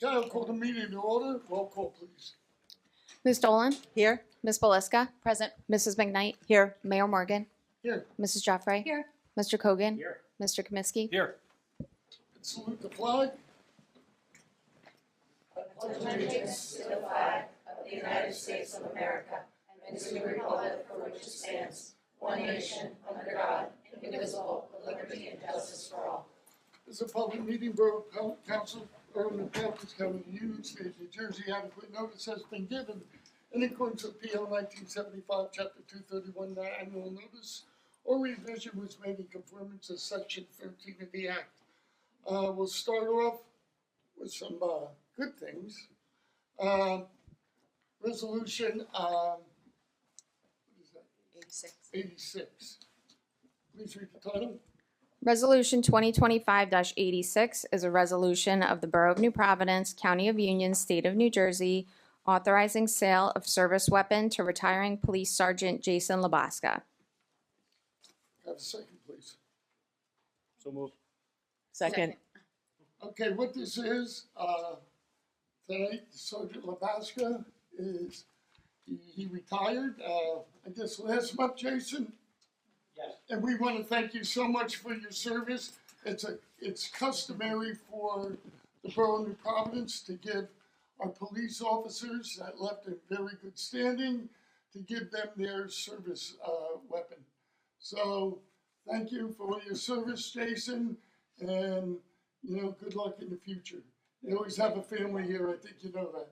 Okay, I'll call the meeting to order. Roll call, please. Ms. Dolan? Here. Ms. Belisca? Present. Mrs. McKnight? Here. Mayor Morgan? Here. Mrs. Jeffrey? Here. Mr. Kogan? Here. Mr. Kaminsky? Here. Salute the flag. Allegiance to the flag of the United States of America and to the republic for which it stands, one nation, under God, indivisible, with liberty and justice for all. This is a public meeting, Borough Council, Borough of New Providence, County of Union, State of New Jersey. Adequate notice has been given in accordance with PL 1975, Chapter 231, the annual notice or revision was made in conformance to Section 13 of the Act. We'll start off with some good things. Resolution, what is that? 86. Please read the title. Resolution 2025-86 is a resolution of the Borough of New Providence, County of Union, State of New Jersey, authorizing sale of service weapon to retiring Police Sergeant Jason Labaska. Have a second, please. So moved. Second. Okay, what this is, tonight, Sergeant Labaska is, he retired, I guess last month, Jason? Yes. And we want to thank you so much for your service. It's customary for the Borough of New Providence to give our police officers that left in very good standing, to give them their service weapon. So thank you for all your service, Jason, and good luck in the future. You always have a family here, I think you know that.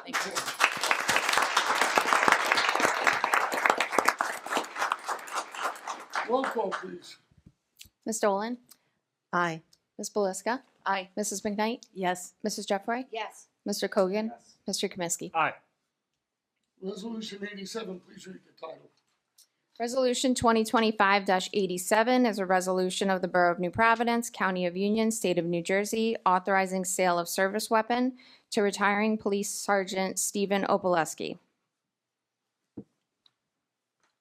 Thank you. Roll call, please. Ms. Dolan? Aye. Ms. Belisca? Aye. Mrs. McKnight? Yes. Mrs. Jeffrey? Yes. Mr. Kogan? Yes. Mr. Kaminsky? Aye. Resolution 87, please read the title. Resolution 2025-87 is a resolution of the Borough of New Providence, County of Union, State of New Jersey, authorizing sale of service weapon to retiring Police Sergeant Stephen Opaleski.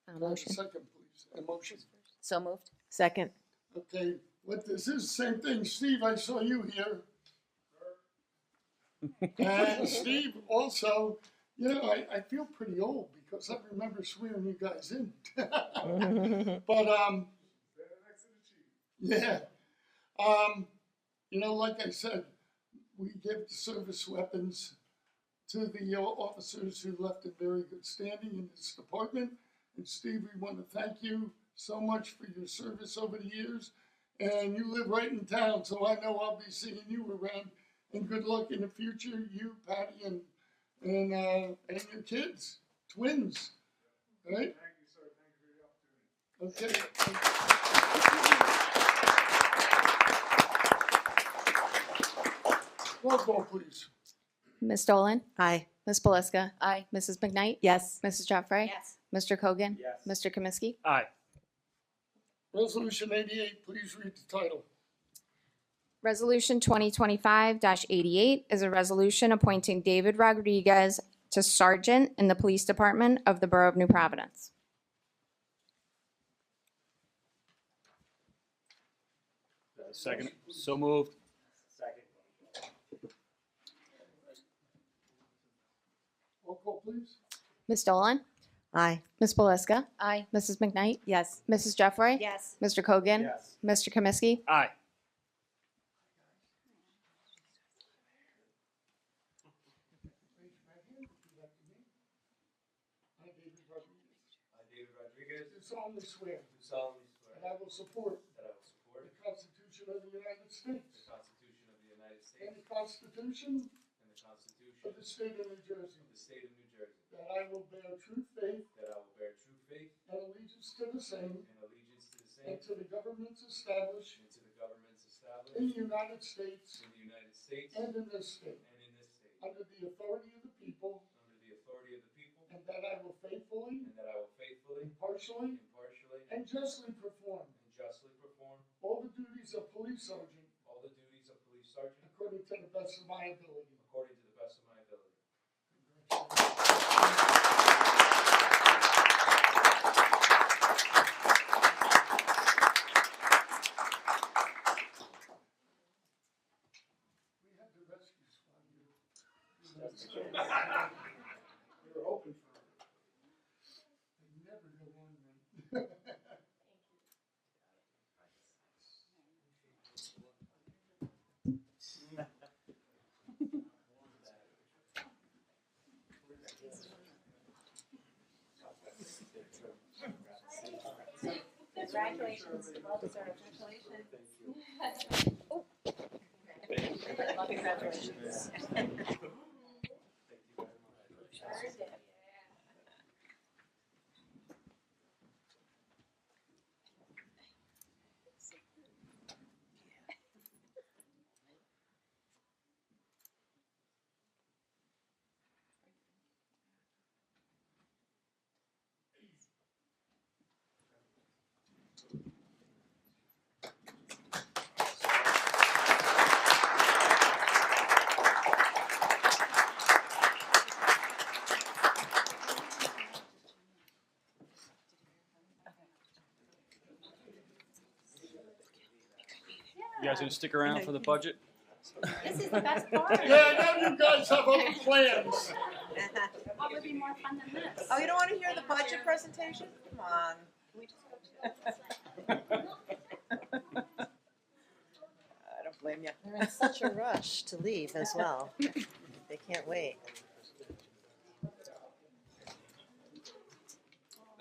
Have a second, please. A motion. So moved. Second. Okay, what this is, same thing. Steve, I saw you here. And Steve, also, I feel pretty old because I remember swearing you guys in. But, yeah. Like I said, we give the service weapons to the officers who left in very good standing in this department. And Steve, we want to thank you so much for your service over the years. And you live right in town, so I know I'll be seeing you around. And good luck in the future, you, Patty, and your kids, twins, right? Thank you, sir. Thank you for the opportunity. Okay. Roll call, please. Ms. Dolan? Aye. Ms. Belisca? Aye. Mrs. McKnight? Yes. Mrs. Jeffrey? Yes. Mr. Kogan? Yes. Mr. Kaminsky? Aye. Resolution 88, please read the title. Resolution 2025-88 is a resolution appointing David Rodriguez to Sergeant in the Police Department of the Borough of New Providence. Second. So moved. Second. Roll call, please. Ms. Dolan? Aye. Ms. Belisca? Aye. Mrs. McKnight? Yes. Mrs. Jeffrey? Yes. Mr. Kogan? Yes. Mr. Kaminsky? Aye. I, David Rodriguez, I, David Rodriguez, do solemnly swear do solemnly swear that I will support that I will support the Constitution of the United the States Constitution of the United and States the Constitution and the Constitution of the State of New Jersey, of the State of New Jersey, that I will bear true faith that I will bear true faith and allegiance to the same and allegiance to the and same to the governments established and to the governments established in the United States in the United States and in this state, and in this state, under the authority of the people, under the authority of the people, and that I will faithfully, and that I will faithfully, impartially, impartially, and justly perform and justly perform all the duties of police sergeant all the duties of police sergeant according to the best of my ability. according to the best of my ability. We have the rescue squad. We were hoping for it. They never go on right. Congratulations, well deserved, congratulations. Congratulations. You guys gonna stick around for the budget? This is the best part. Yeah, I know you guys have other plans. What would be more fun than this? Oh, you don't want to hear the budget presentation? Come on. We just go to I don't blame you. They're in such a rush to leave as well. They can't wait.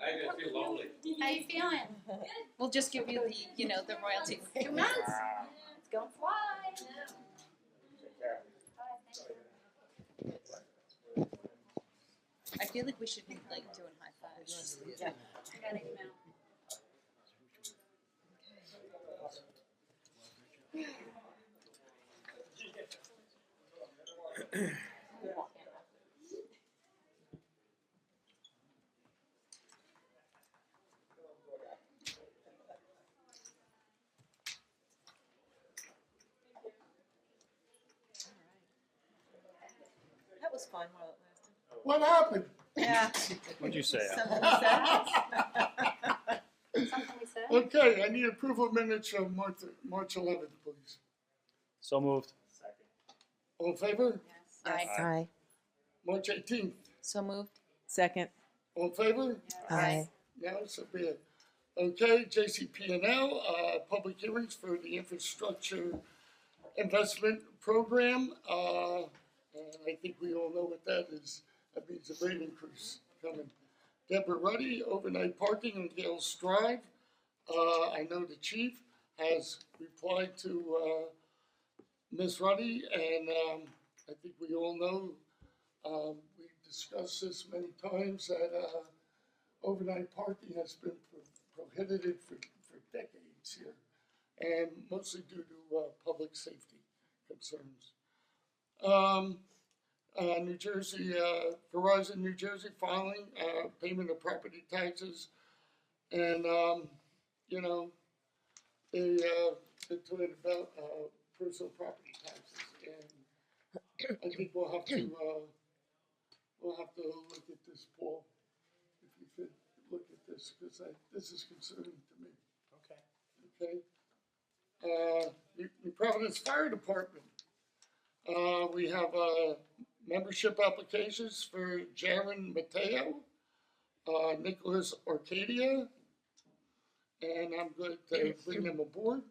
I just feel lonely. How you feeling? We'll just give you the, the royalty. 2 months. Let's go fly. I feel like we should be like doing high fives. Yeah. I got an email. That was fun while it lasted. What happened? Yeah. What'd you say? Something sad. Something we said? Okay, I need approval of minutes of March 11th, please. So moved. All in favor? Yes. Aye. Aye. March 18th, So moved. Second. all in favor? Aye. No, so be it. Okay, JCP&L, public hearings for the infrastructure investment program. And I think we all know what that is. That means a rate increase coming. Deborah Ruddy, overnight parking on Gales Drive. I know the chief has replied to Ms. Ruddy, and I think we all know, we discussed this many times, that overnight parking has been prohibited for decades here, and mostly due to public safety concerns. New Jersey, Verizon New Jersey filing payment of property taxes, and you know, they talking about personal property taxes, and I think we'll have to look at this, Paul, if you could look at this, because this is concerning to me. Okay. New Providence Fire Department. We have membership applications for Jaron Mateo, Nicholas Arcadia, and I'm going to bring them aboard.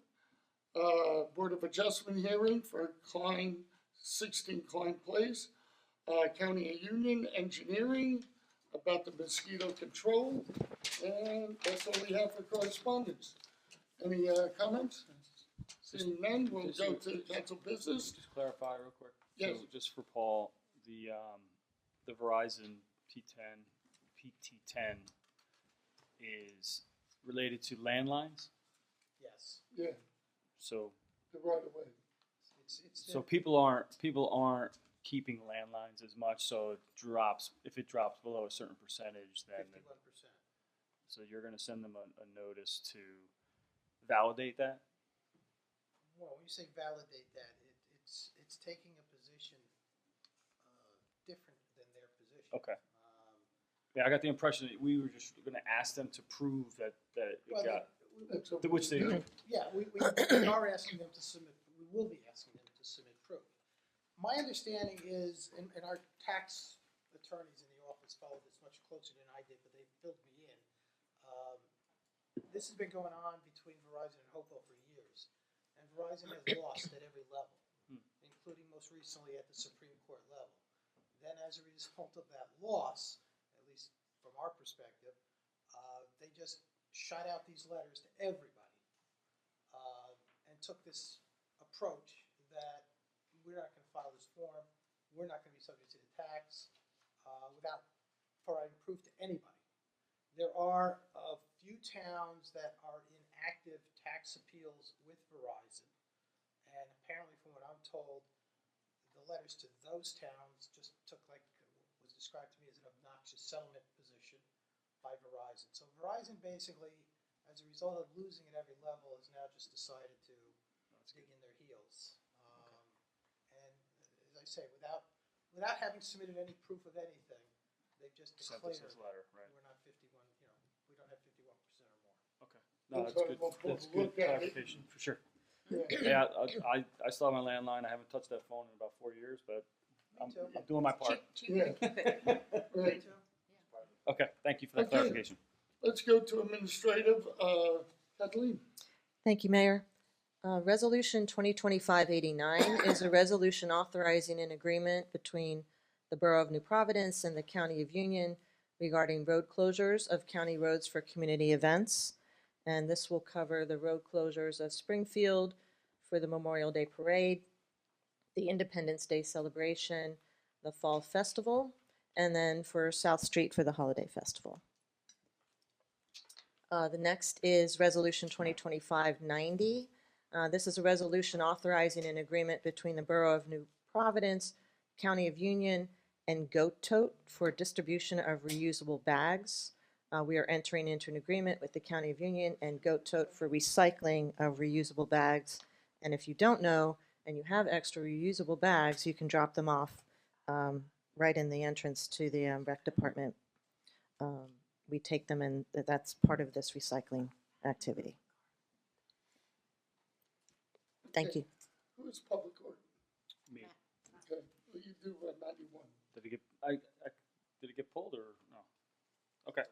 Board of Adjustment hearing for Klein, 16 Klein Place, County of Union Engineering about the mosquito control, and that's all we have for correspondence. Any comments? Seeing none, we'll go to council business. Just clarify real quick. Yes. So just for Paul, the Verizon PT10 is related to landlines. Yes, Yeah, So the right of way. so people aren't keeping landlines as much. So if it drops below a certain percentage, then 51%. so you're going to send them a notice to validate that. Well, when you say validate that, it's taking a position different than their position. Okay. Yeah, I got the impression that we were just going to ask them to prove that it Well, got, That's what which they we do. do. Yeah, we are asking them to submit, we will be asking them to submit proof. my understanding is, and our tax attorneys in the office followed this much closer than I did, but they filled me in. This has been going on between Verizon and Hopewell for years, and Verizon has lost at every level, including most recently at the Supreme Court level. Then as a result of that loss, at least from our perspective, they just shot out these letters to everybody and took this approach that we're not going to file this form, we're not going to be subject to the tax without providing proof to anybody. There are a few towns that are in active tax appeals with Verizon, and apparently from what I'm told, the letters to those towns just took was described to me as an obnoxious settlement position by Verizon. So Verizon basically, as a result of losing at every level, has now just decided to dig in their heels. And as I say, without having submitted any proof of anything, they've just Sent declared us this letter, right? we're not 51, we don't have 51% or more. Okay. No, That's that's what good. I'm That's supposed to good look at it. clarification for sure. Yeah. Yeah, I still have my landline. I haven't touched that phone in about 4 years, but I'm too. doing my part. Yeah. Right. Okay, thank you for that Okay. clarification. Let's go to administrative, Kathleen. Thank you, Mayor. Resolution 2025-89 is a resolution authorizing an agreement between the Borough of New Providence and the County of Union regarding road closures of county roads for community events. And this will cover the road closures of Springfield for the Memorial Day Parade, the Independence Day celebration, the Fall Festival, and then for South Street for the Holiday Festival. The next is Resolution 2025-90. This is a resolution authorizing an agreement between the Borough of New Providence, County of Union, and Goat Tote for distribution of reusable bags. We are entering into an agreement with the County of Union and Goat Tote for recycling of reusable bags. And if you don't know, and you have extra reusable bags, you can drop them off right in the entrance to the rec department. We take them, and that's part of this recycling activity. Thank you. Who is public order? Me. Okay, well, you do 91. Did it get did it get pulled or no? Okay.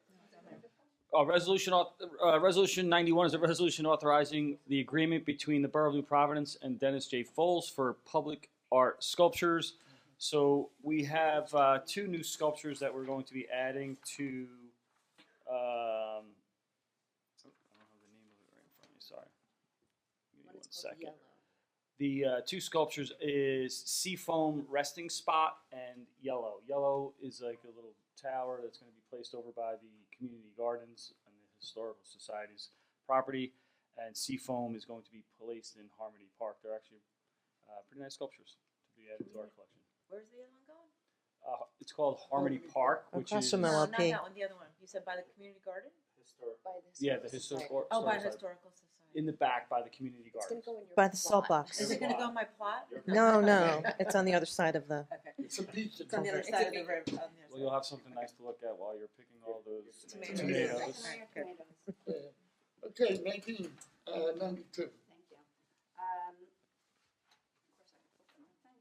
Resolution 91 is a resolution authorizing the agreement between the Borough of New Providence and Dennis J. Foles for public art sculptures. So we have 2 new sculptures that we're going to be adding to. I don't have the name of it right in front of me. Sorry. Give me 1 second. The 2 sculptures is Seafoam Resting Spot and Yellow. Yellow is like a little tower that's going to be placed over by the community gardens and the Historical Society's property. And Seafoam is going to be placed in Harmony Park. They're actually pretty nice sculptures to be added to our collection. Where's the other one going? It's called Harmony Park, which Across is... from No, not LLP. that one, the other one. You said by the community garden? Yeah, the Historical Oh, by Society. Historical Society. In the back by the community gardens. By the salt box. Is it gonna go in my plot? No, no, it's on the other side of the. Okay. It's a pizza. It's on the other side of the road. on the other Well, you'll have something nice to look at while you're picking all those Tomatoes. tomatoes. Yeah. Okay, Nadine, 92. Thank you. Of course, I put them in the thing.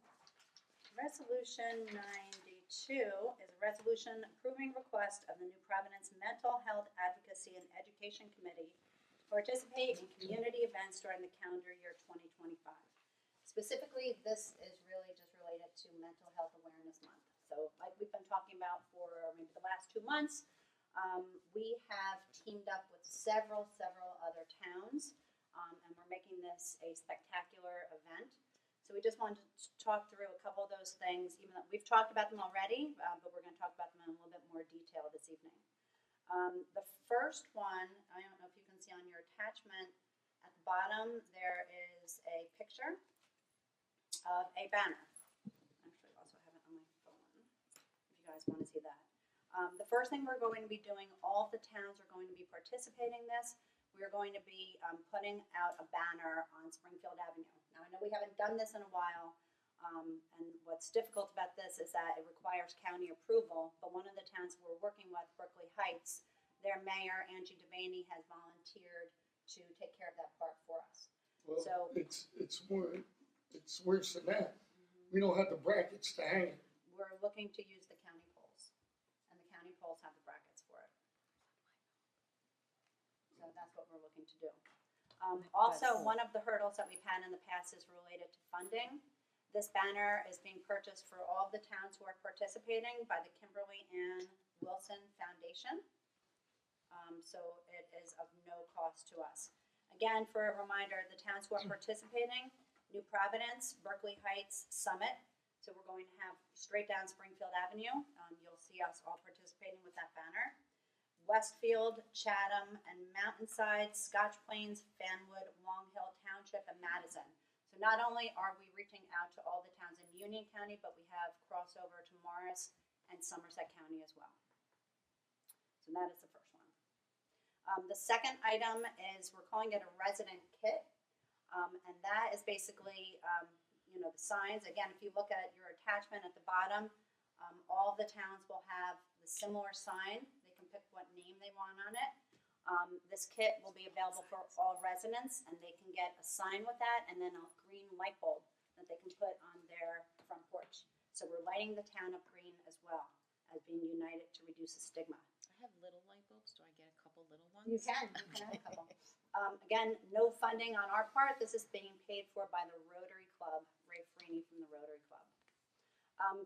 Resolution 92 is a resolution approving request of the New Providence Mental Health Advocacy and Education Committee to participate in community events during the calendar year 2025. Specifically, this is really just related to Mental Health Awareness Month. So like we've been talking about for maybe the last 2 months, we have teamed up with several other towns, and we're making this a spectacular event. So we just wanted to talk through a couple of those things, even though we've talked about them already, but we're going to talk about them in a little bit more detail this evening. The first one, I don't know if you can see on your attachment, at the bottom there is a picture of a banner. Actually, I also have it on my phone, if you guys want to see that. The first thing we're going to be doing, all of the towns are going to be participating in this. We're going to be putting out a banner on Springfield Avenue. Now, I know we haven't done this in a while, and what's difficult about this is that it requires county approval, but one of the towns we're working with, Berkeley Heights, their mayor, Angie Devaney, has volunteered to take care of that part for us. Well, So- it's worse than that. We don't have the brackets to hang it. We're looking to use the county poles, and the county poles have the brackets for it. So that's what we're looking to do. Also, one of the hurdles that we've had in the past is related to funding. This banner is being purchased for all of the towns who are participating by the Kimberly Ann Wilson Foundation. So it is of no cost to us. Again, for a reminder, the towns who are participating: New Providence, Berkeley Heights, Summit. So we're going to have straight down Springfield Avenue. You'll see us all participating with that banner. Westfield, Chatham, and Mountainside, Scotch Plains, Fanwood, Long Hill Township, and Madison. So not only are we reaching out to all the towns in Union County, but we have crossover to Morris and Somerset County as well. So that is the first one. The second item is, we're calling it a resident kit. And that is basically, the signs. Again, if you look at your attachment at the bottom, all the towns will have the similar sign. They can pick what name they want on it. This kit will be available for all residents, and they can get a sign with that and then a green light bulb that they can put on their front porch. So we're lighting the town up green as well as being united to reduce the stigma. I have little light bulbs. Do I get a couple little ones? You can have a couple. Again, no funding on our part. This is being paid for by the Rotary Club, Ray Freeney from the Rotary Club.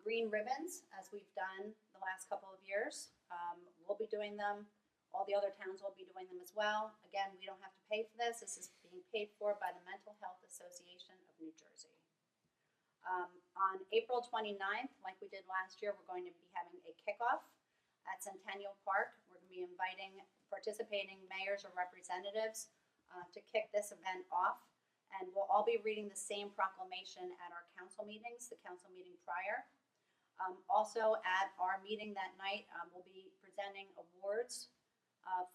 Green ribbons, as we've done the last couple of years. We'll be doing them. All the other towns will be doing them as well. Again, we don't have to pay for this. This is being paid for by the Mental Health Association of New Jersey. On April 29th, like we did last year, we're going to be having a kickoff at Centennial Park. We're going to be inviting participating mayors or representatives to kick this event off. And we'll all be reading the same proclamation at our council meetings, the council meeting prior. Also at our meeting that night, we'll be presenting awards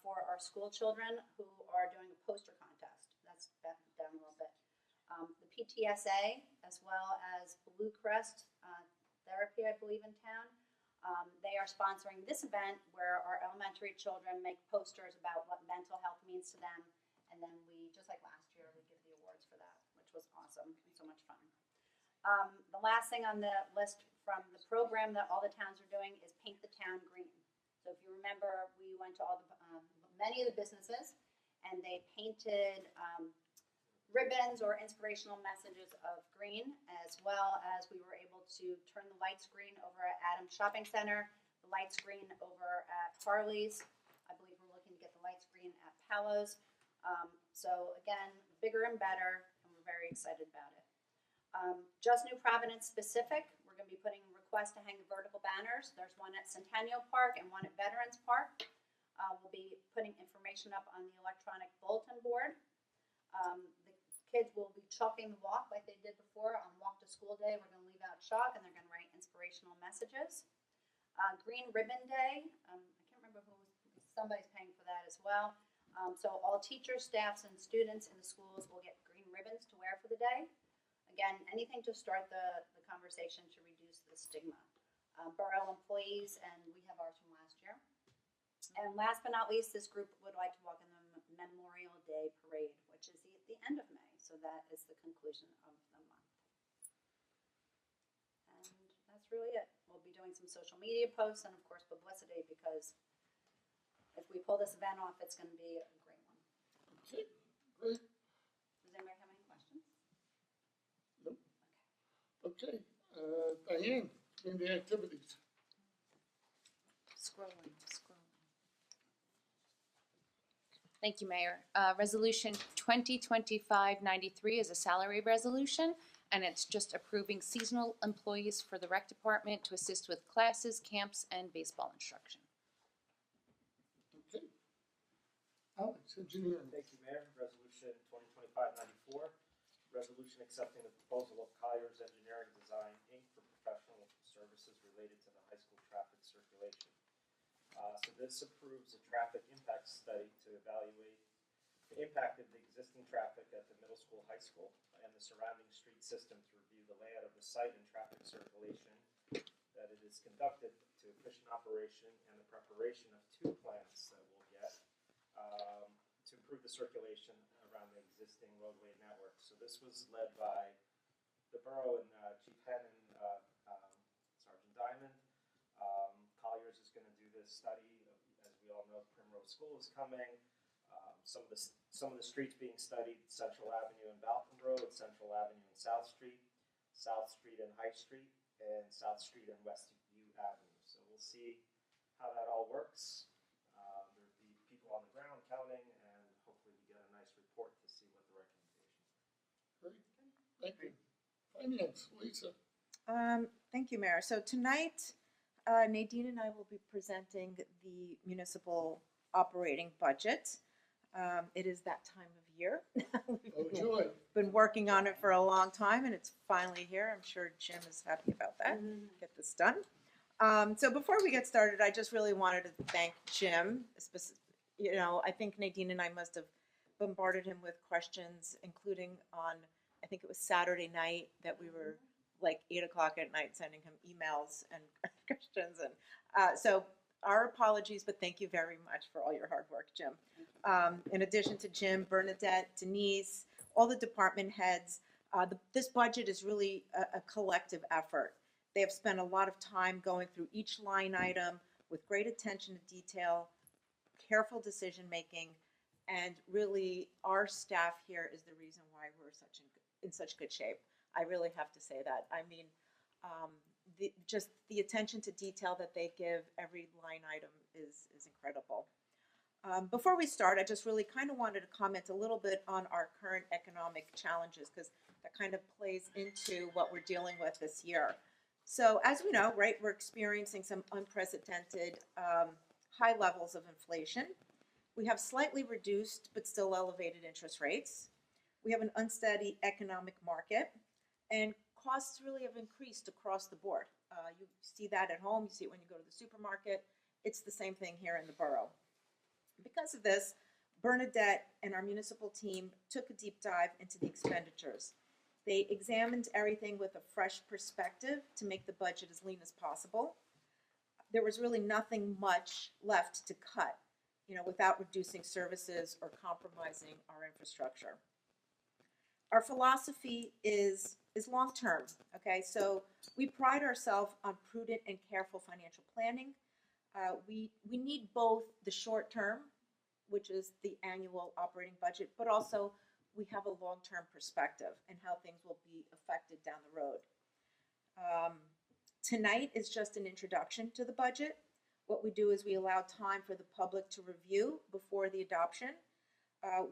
for our school children who are doing a poster contest. That's down a little bit. The PTSA, as well as Blue Crest Therapy, I believe, in town. They are sponsoring this event where our elementary children make posters about what mental health means to them. And then we, just like last year, we give the awards for that, which was awesome and so much fun. The last thing on the list from the program that all the towns are doing is Paint the Town Green. So if you remember, we went to many of the businesses, and they painted ribbons or inspirational messages of green, as well as we were able to turn the light screen over at Adams Shopping Center, the light screen over at Harley's. I believe we're looking to get the light screen at Palos. So again, bigger and better, and we're very excited about it. Just New Providence specific, we're going to be putting a request to hang the vertical banners. There's one at Centennial Park and one at Veterans Park. We'll be putting information up on the electronic bulletin board. The kids will be chalking the walk like they did before on Walk to School Day. We're going to leave out chalk, and they're going to write inspirational messages. Green Ribbon Day, I can't remember somebody's paying for that as well. So all teachers, staffs, and students in the schools will get green ribbons to wear for the day. Again, anything to start the conversation to reduce the stigma. Borough employees, and we have ours from last year. And last but not least, this group would like to walk in the Memorial Day Parade, which is the end of May. So that is the conclusion of the month. And that's really it. We'll be doing some social media posts and, of course, publicity, because if we pull this event off, it's going to be a great one. Okay, great. Does anybody have any questions? Nope. Okay, Diane, community activities. Scrolling. Thank you, Mayor. Resolution 2025-93 is a salary resolution, and it's just approving seasonal employees for the rec department to assist with classes, camps, and baseball instruction. Okay. Alex, engineering. Thank you, Mayor. Resolution 2025-94, resolution accepting the proposal of Colliers Engineering Design, Inc. for professional services related to the high school traffic circulation. So this approves a traffic impact study to evaluate the impact of the existing traffic at the middle school, high school, and the surrounding street system to review the layout of the site and traffic circulation, that it is conducted to efficient operation, and the preparation of 2 plans that we'll get to improve the circulation around the existing roadway network. So this was led by the borough and Chief Hennon Sergeant Diamond. Colliers is going to do this study. As we all know, Primrose School is coming. Some of the streets being studied: Central Avenue and Balcom Road, Central Avenue and South Street and High Street, and South Street and Westview Avenue. So we'll see how that all works. There'll be people on the ground counting, and hopefully we get a nice report to see what the recommendations are. Great, thank you. Finance, Lisa. Thank you, Mayor. So tonight, Nadine and I will be presenting the municipal operating budget. It is that time of year. Oh, joy. Been working on it for a long time, and it's finally here. I'm sure Jim is happy about that. Get this done. So before we get started, I just really wanted to thank Jim. You know, I think Nadine and I must have bombarded him with questions, including on, I think it was Saturday night, that we were like 8 o'clock at night sending him emails and questions. And so our apologies, but thank you very much for all your hard work, Jim. In addition to Jim, Bernadette, Denise, all the department heads, this budget is really a collective effort. They have spent a lot of time going through each line item with great attention to detail, careful decision making, and really our staff here is the reason why we're in such good shape. I really have to say that. I mean, just the attention to detail that they give every line item is incredible. Before we start, I just really kind of wanted to comment a little bit on our current economic challenges, because that kind of plays into what we're dealing with this year. So as we know, right, we're experiencing some unprecedented high levels of inflation. We have slightly reduced but still elevated interest rates. We have an unsteady economic market, and costs really have increased across the board. You see that at home, you see it when you go to the supermarket. It's the same thing here in the borough. Because of this, Bernadette and our municipal team took a deep dive into the expenditures. They examined everything with a fresh perspective to make the budget as lean as possible. There was really nothing much left to cut, you know, without reducing services or compromising our infrastructure. Our philosophy is long-term, okay? So we pride ourselves on prudent and careful financial planning. We need both the short term, which is the annual operating budget, but also we have a long-term perspective and how things will be affected down the road. Tonight is just an introduction to the budget. What we do is we allow time for the public to review before the adoption.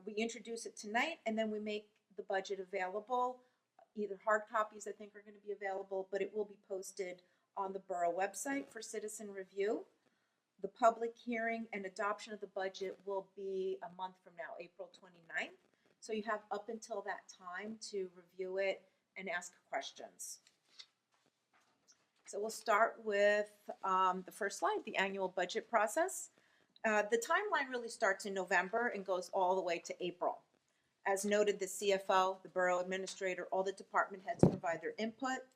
We introduce it tonight, and then we make the budget available. Either hard copies, I think, are going to be available, but it will be posted on the borough website for citizen review. The public hearing and adoption of the budget will be a month from now, April 29th. So you have up until that time to review it and ask questions. So we'll start with the first slide, the annual budget process. The timeline really starts in November and goes all the way to April. As noted, the CFO, the borough administrator, all the department heads provide their input.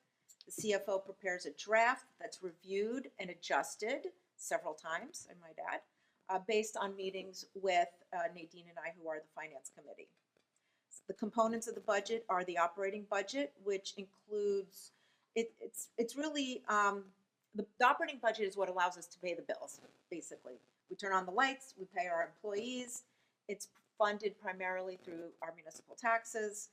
The CFO prepares a draft that's reviewed and adjusted several times, I might add, based on meetings with Nadine and I, who are the finance committee. The components of the budget are the operating budget, which includes, it's really, the operating budget is what allows us to pay the bills, basically. We turn on the lights, we pay our employees. It's funded primarily through our municipal taxes.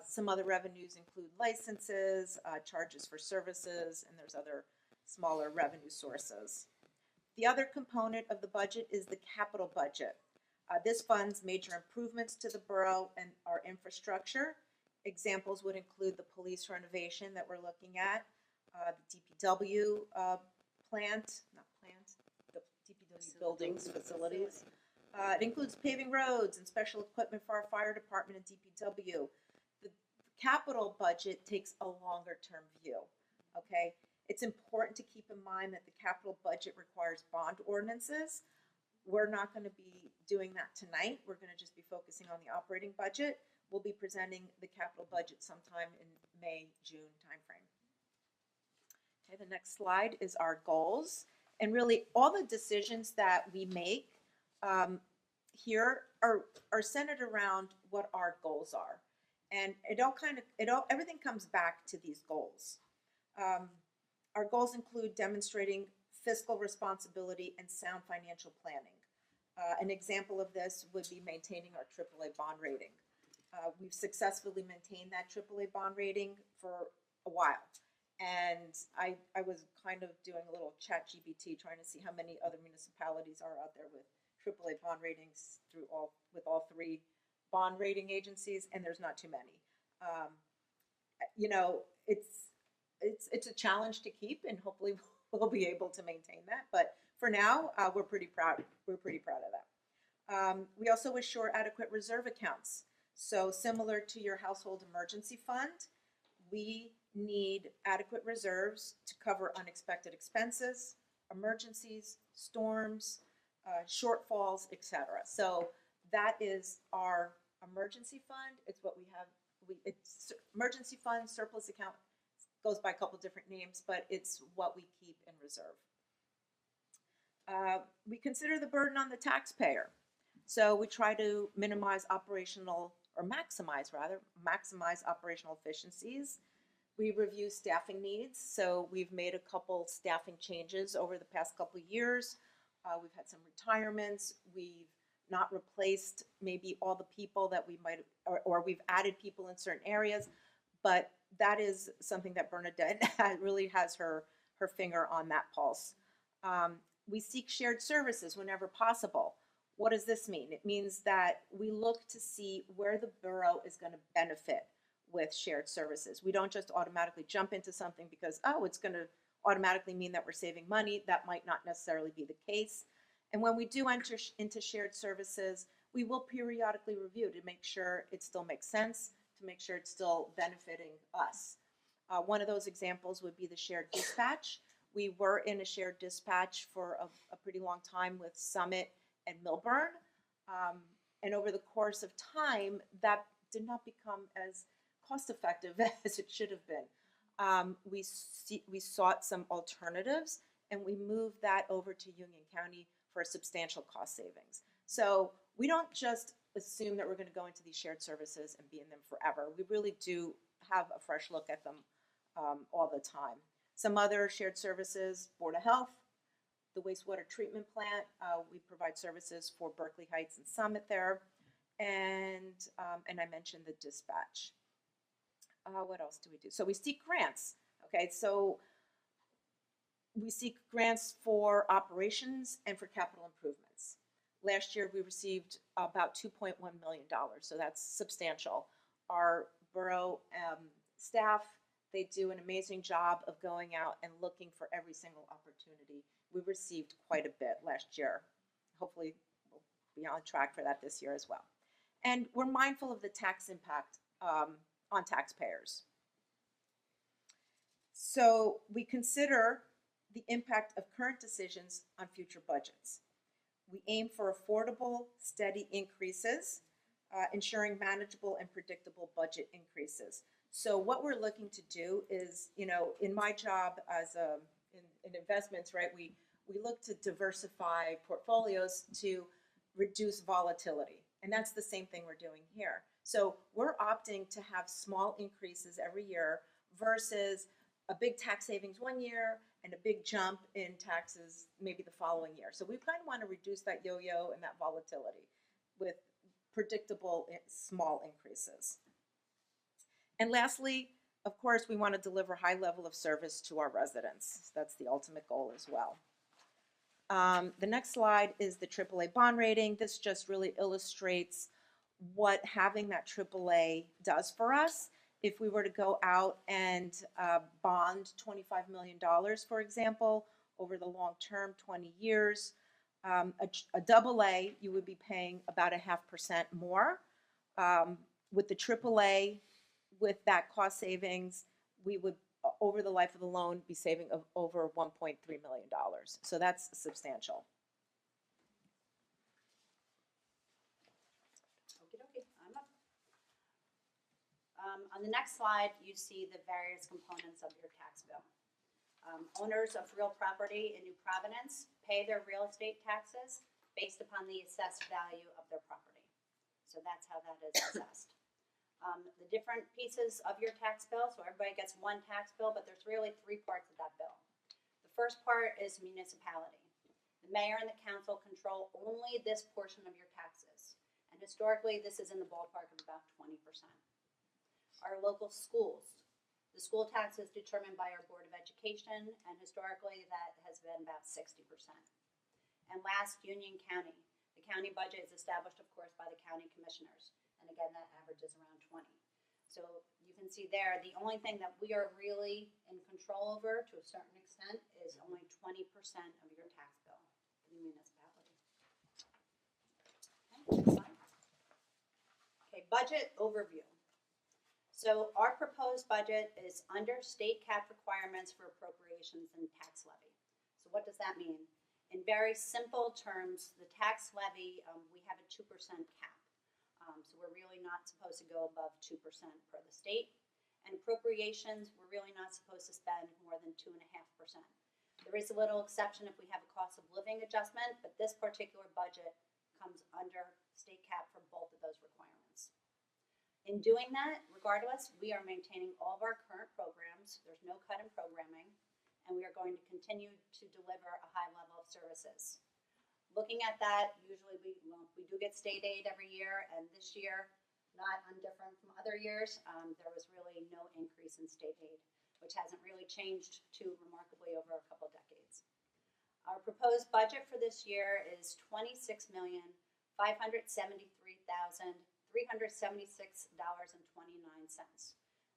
Some other revenues include licenses, charges for services, and there's other smaller revenue sources. The other component of the budget is the capital budget. This funds major improvements to the borough and our infrastructure. Examples would include the police renovation that we're looking at, the DPW the DPW buildings, facilities. It includes paving roads and special equipment for our fire department and DPW. The capital budget takes a longer term view, okay? It's important to keep in mind that the capital budget requires bond ordinances. We're not going to be doing that tonight. We're going to just be focusing on the operating budget. We'll be presenting the capital budget sometime in May, June timeframe. Okay, the next slide is our goals. And really all the decisions that we make here are centered around what our goals are. And everything comes back to these goals. Our goals include demonstrating fiscal responsibility and sound financial planning. An example of this would be maintaining our AAA bond rating. We've successfully maintained that AAA bond rating for a while. And I was kind of doing a little chat GPT trying to see how many other municipalities are out there with AAA bond ratings with all three bond rating agencies, and there's not too many. You know, it's a challenge to keep, and hopefully we'll be able to maintain that. But for now, we're pretty proud. We're pretty proud of that. We also assure adequate reserve accounts. So similar to your household emergency fund, we need adequate reserves to cover unexpected expenses, emergencies, storms, shortfalls, etc. So that is our emergency fund. It's what we have. It's emergency fund, surplus account, goes by a couple different names, but it's what we keep in reserve. We consider the burden on the taxpayer. So we try to maximize operational efficiencies. We review staffing needs. So we've made a couple staffing changes over the past couple of years. We've had some retirements. We've not replaced maybe all the people that we might, or we've added people in certain areas, but that is something that Bernadette really has her finger on that pulse. We seek shared services whenever possible. What does this mean? It means that we look to see where the borough is going to benefit with shared services. We don't just automatically jump into something because, oh, it's going to automatically mean that we're saving money. That might not necessarily be the case. And when we do enter into shared services, we will periodically review to make sure it still makes sense, to make sure it's still benefiting us. One of those examples would be the shared dispatch. We were in a shared dispatch for a pretty long time with Summit and Milburn. And over the course of time, that did not become as cost effective as it should have been. We sought some alternatives, and we moved that over to Union County for substantial cost savings. So we don't just assume that we're going to go into these shared services and be in them forever. We really do have a fresh look at them all the time. Some other shared services, Board of Health, the wastewater treatment plant. We provide services for Berkeley Heights and Summit there. And I mentioned the dispatch. What else do we do? So we seek grants. Okay, so we seek grants for operations and for capital improvements. Last year we received about $2.1 million, so that's substantial. Our borough staff, they do an amazing job of going out and looking for every single opportunity. We received quite a bit last year. Hopefully we'll be on track for that this year as well. And we're mindful of the tax impact on taxpayers. So we consider the impact of current decisions on future budgets. We aim for affordable, steady increases, ensuring manageable and predictable budget increases. So what we're looking to do is, you know, in my job as in investments, right, we look to diversify portfolios to reduce volatility. And that's the same thing we're doing here. So we're opting to have small increases every year versus a big tax savings one year and a big jump in taxes maybe the following year. So we kind of want to reduce that yo-yo and that volatility with predictable small increases. And lastly, of course, we want to deliver high level of service to our residents. That's the ultimate goal as well. The next slide is the AAA bond rating. This just really illustrates what having that AAA does for us. If we were to go out and bond $25 million, for example, over the long term, 20 years, a AA, you would be paying about 0.5% more. With the AAA, with that cost savings, we would, over the life of the loan, be saving over $1.3 million. So that's substantial. I'm up. On the next slide, you see the various components of your tax bill. Owners of real property in New Providence pay their real estate taxes based upon the assessed value of their property. So that's how that is assessed. The different pieces of your tax bill, so everybody gets one tax bill, but there's really three parts of that bill. The first part is municipality. The mayor and the council control only this portion of your taxes. And historically, this is in the ballpark of about 20%. Our local schools. The school tax is determined by our Board of Education, and historically that has been about 60%. And last, Union County. The county budget is established, of course, by the county commissioners. And again, that averages around 20. So you can see there, the only thing that we are really in control over to a certain extent is only 20% of your tax bill in the municipality. Okay, next slide. Okay, budget overview. So our proposed budget is under state cap requirements for appropriations and tax levy. So what does that mean? In very simple terms, the tax levy, we have a 2% cap. So we're really not supposed to go above 2% per the state. And appropriations, we're really not supposed to spend more than 2.5%. There is a little exception if we have a cost of living adjustment, but this particular budget comes under state cap for both of those requirements. In doing that, regardless, we are maintaining all of our current programs. There's no cut in programming, and we are going to continue to deliver a high level of services. Looking at that, usually we do get state aid every year, and this year, not undifferent from other years, there was really no increase in state aid, which hasn't really changed too remarkably over a couple decades. Our proposed budget for this year is $26,573,376.29.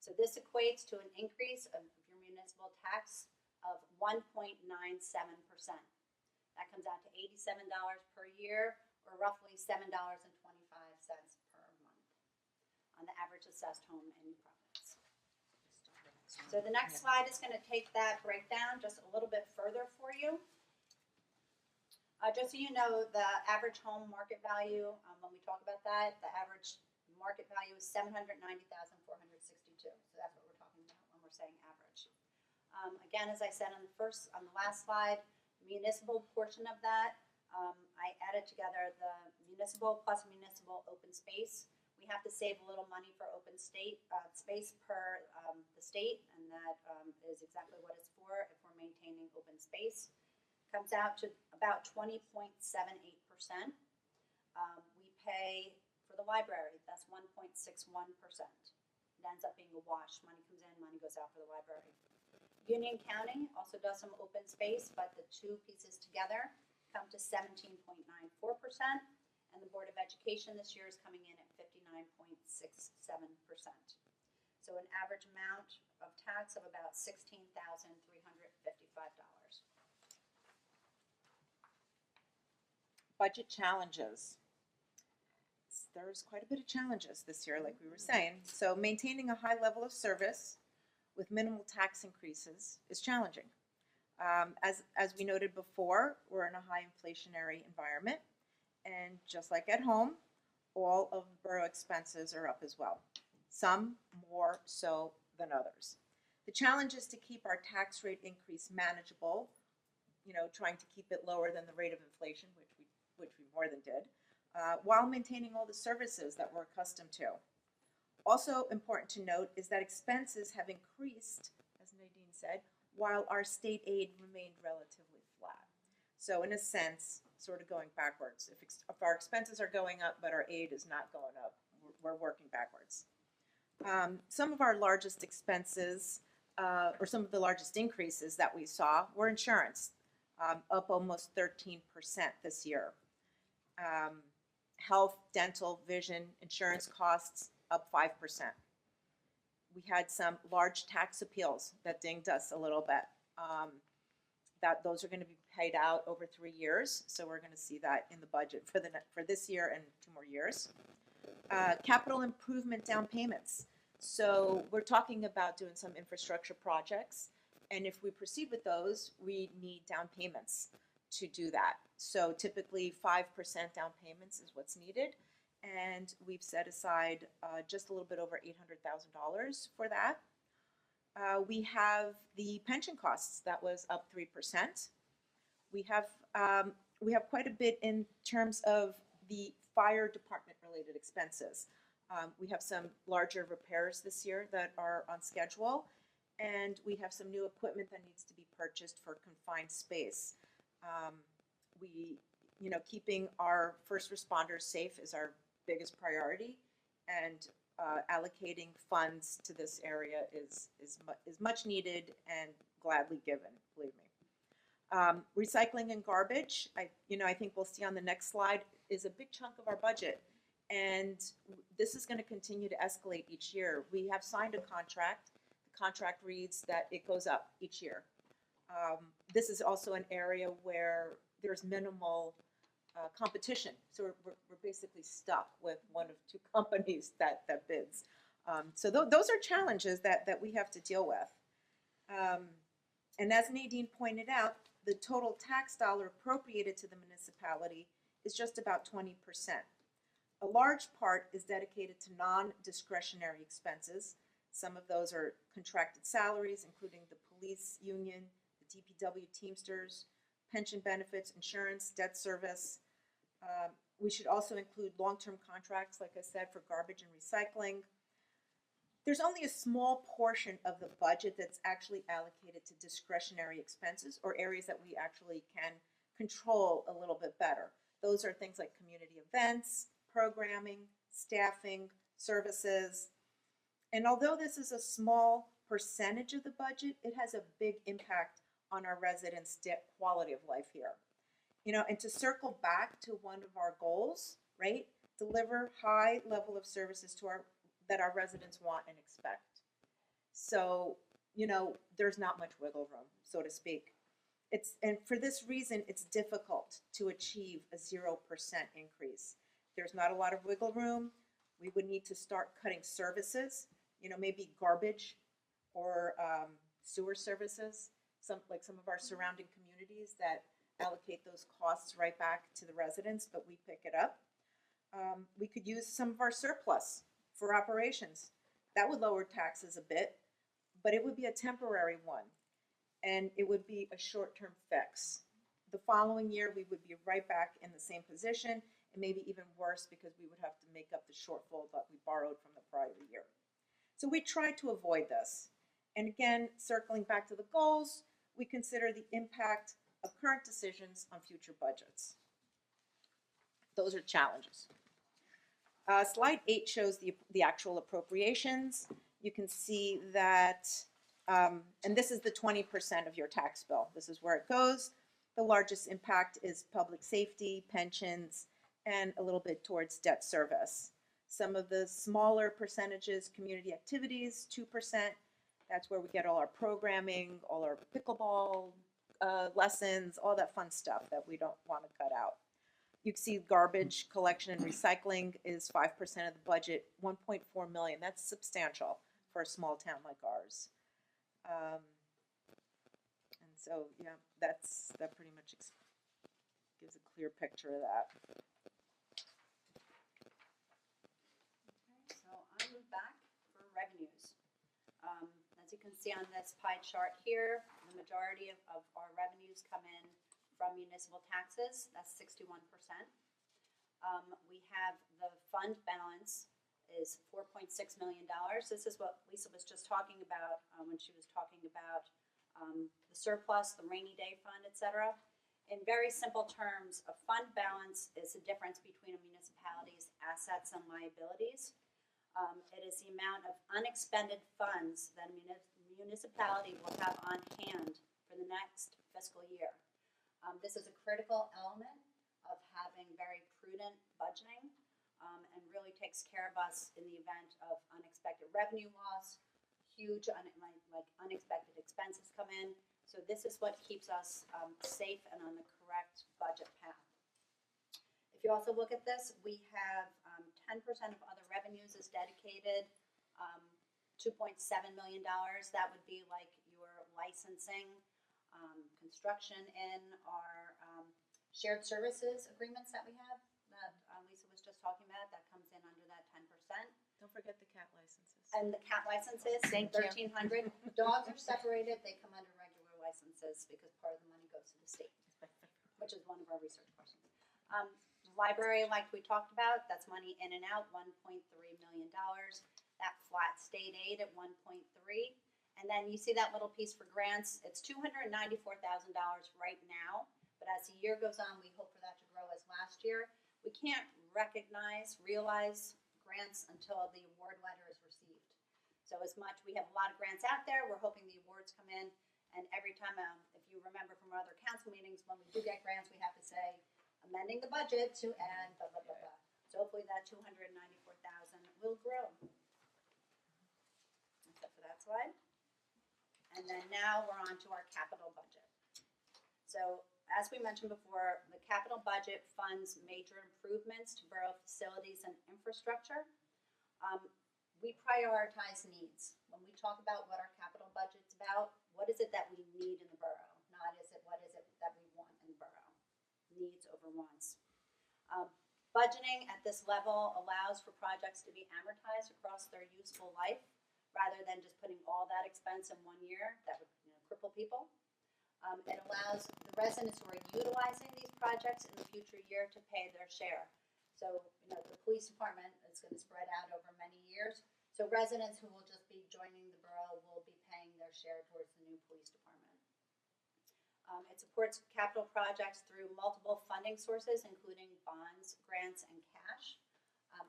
So this equates to an increase of your municipal tax of 1.97%. That comes out to $87 per year, or roughly $7.25 per month on the average assessed home in New Providence. So the next slide is going to take that breakdown just a little bit further for you. Just so you know, the average home market value, when we talk about that, the average market value is $790,462. So that's what we're talking about when we're saying average. Again, as I said on the last slide, municipal portion of that, I added together the municipal plus municipal open space. We have to save a little money for open space per the state, and that is exactly what it's for if we're maintaining open space. Comes out to about 20.78%. We pay for the library, that's 1.61%. It ends up being a wash. Money comes in, money goes out for the library. Union County also does some open space, but the two pieces together come to 17.94%, and the Board of Education this year is coming in at 59.67%. So an average amount of tax of about $16,355. Budget challenges. There's quite a bit of challenges this year, like we were saying. So maintaining a high level of service with minimal tax increases is challenging. As we noted before, we're in a high inflationary environment, and just like at home, all of the borough expenses are up as well, some more so than others. The challenge is to keep our tax rate increase manageable, trying to keep it lower than the rate of inflation, which we more than did, while maintaining all the services that we're accustomed to. Also important to note is that expenses have increased, as Nadine said, while our state aid remained relatively flat. So in a sense, sort of going backwards. If our expenses are going up but our aid is not going up, we're working backwards. Some of our largest expenses, or some of the largest increases that we saw were insurance, up almost 13% this year. Health, dental, vision, insurance costs up 5%. We had some large tax appeals that dinged us a little bit. Those are going to be paid out over 3 years, so we're going to see that in the budget for this year and 2 more years. Capital improvement down payments. So we're talking about doing some infrastructure projects, and if we proceed with those, we need down payments to do that. So typically 5% down payments is what's needed, and we've set aside just a little bit over $800,000 for that. We have the pension costs that was up 3%. We have quite a bit in terms of the fire department related expenses. We have some larger repairs this year that are on schedule, and we have some new equipment that needs to be purchased for confined space. Keeping our first responders safe is our biggest priority, and allocating funds to this area is much needed and gladly given, believe me. Recycling and garbage, I think we'll see on the next slide, is a big chunk of our budget. And this is going to continue to escalate each year. We have signed a contract. The contract reads that it goes up each year. This is also an area where there's minimal competition. So we're basically stuck with one of two companies that bids. So those are challenges that we have to deal with. And as Nadine pointed out, the total tax dollar appropriated to the municipality is just about 20%. A large part is dedicated to non-discretionary expenses. Some of those are contracted salaries, including the police union, the DPW Teamsters, pension benefits, insurance, debt service. We should also include long-term contracts, like I said, for garbage and recycling. There's only a small portion of the budget that's actually allocated to discretionary expenses or areas that we actually can control a little bit better. Those are things like community events, programming, staffing, services. And although this is a small percentage of the budget, it has a big impact on our residents' quality of life here. And to circle back to one of our goals, right? Deliver high level of services that our residents want and expect. So, there's not much wiggle room, so to speak. And for this reason, it's difficult to achieve a 0% increase. There's not a lot of wiggle room. We would need to start cutting services, maybe garbage or sewer services, some of our surrounding communities that allocate those costs right back to the residents, but we pick it up. We could use some of our surplus for operations. That would lower taxes a bit, but it would be a temporary one, and it would be a short-term fix. The following year, we would be right back in the same position, and maybe even worse because we would have to make up the shortfall that we borrowed from the prior year. So we try to avoid this. And again, circling back to the goals, we consider the impact of current decisions on future budgets. Those are challenges. Slide 8 shows the actual appropriations. You can see that, and this is the 20% of your tax bill. This is where it goes. The largest impact is public safety, pensions, and a little bit towards debt service. Some of the smaller percentages, community activities, 2%. That's where we get all our programming, all our pickleball lessons, all that fun stuff that we don't want to cut out. You can see garbage collection and recycling is 5% of the budget, 1.4 million. That's substantial for a small town like ours. And so, yeah, that pretty much gives a clear picture of that. Okay, so I'll move back for revenues. As you can see on this pie chart here, the majority of our revenues come in from municipal taxes. That's 61%. We have the fund balance is $4.6 million. This is what Lisa was just talking about when she was talking about the surplus, the rainy day fund, etc. In very simple terms, a fund balance is the difference between a municipality's assets and liabilities. It is the amount of unexpended funds that a municipality will have on hand for the next fiscal year. This is a critical element of having very prudent budgeting and really takes care of us in the event of unexpected revenue loss, huge unexpected expenses come in. So this is what keeps us safe and on the correct budget path. If you also look at this, we have 10% of other revenues is dedicated, $2.7 million. That would be like your licensing, construction in our shared services agreements that we have that Lisa was just talking about. That comes in under that 10%. Don't forget the cat licenses. And the cat licenses, Thank you. 1,300. Dogs are separated. They come under regular licenses because part of the money goes to the state, which is one of our research questions. Library, like we talked about, that's money in and out, $1.3 million. That flat state aid at 1.3. And then you see that little piece for grants, it's $294,000 right now, but as the year goes on, we hope for that to grow as last year. We can't realize grants until the award letter is received. So we have a lot of grants out there, we're hoping the awards come in, and every time, if you remember from our other council meetings, when we do get grants, we have to say, amending the budget to add blah, blah, blah, blah. So hopefully that $294,000 will grow. Except for that slide. And then now we're on to our capital budget. So as we mentioned before, the capital budget funds major improvements to borough facilities and infrastructure. We prioritize needs. When we talk about what our capital budget's about, what is it that we need in the borough? Not what is it that we want in the borough? Needs over wants. Budgeting at this level allows for projects to be amortized across their useful life, rather than just putting all that expense in 1 year. That would cripple people. It allows the residents who are utilizing these projects in the future year to pay their share. So, the police department is going to spread out over many years. So residents who will just be joining the borough will be paying their share towards the new police department. It supports capital projects through multiple funding sources, including bonds, grants, and cash.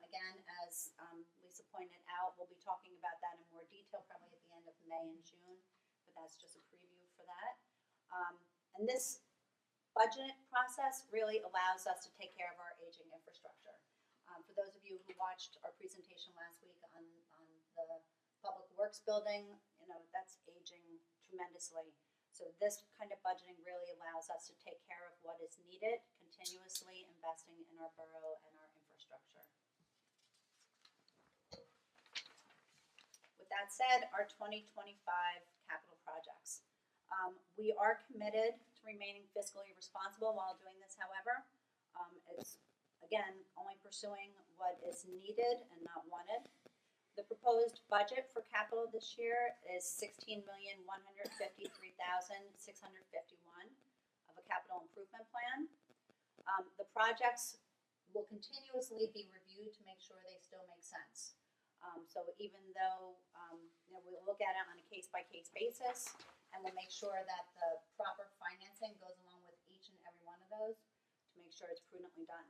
Again, as Lisa pointed out, we'll be talking about that in more detail probably at the end of May and June, but that's just a preview for that. And this budget process really allows us to take care of our aging infrastructure. For those of you who watched our presentation last week on the Public Works building, that's aging tremendously. So this kind of budgeting really allows us to take care of what is needed, continuously investing in our borough and our infrastructure. With that said, our 2025 capital projects. We are committed to remaining fiscally responsible while doing this, however. It's, again, only pursuing what is needed and not wanted. The proposed budget for capital this year is $16,153,651 of a capital improvement plan. The projects will continuously be reviewed to make sure they still make sense. So even though we'll look at it on a case-by-case basis, and we'll make sure that the proper financing goes along with each and every one of those to make sure it's prudently done.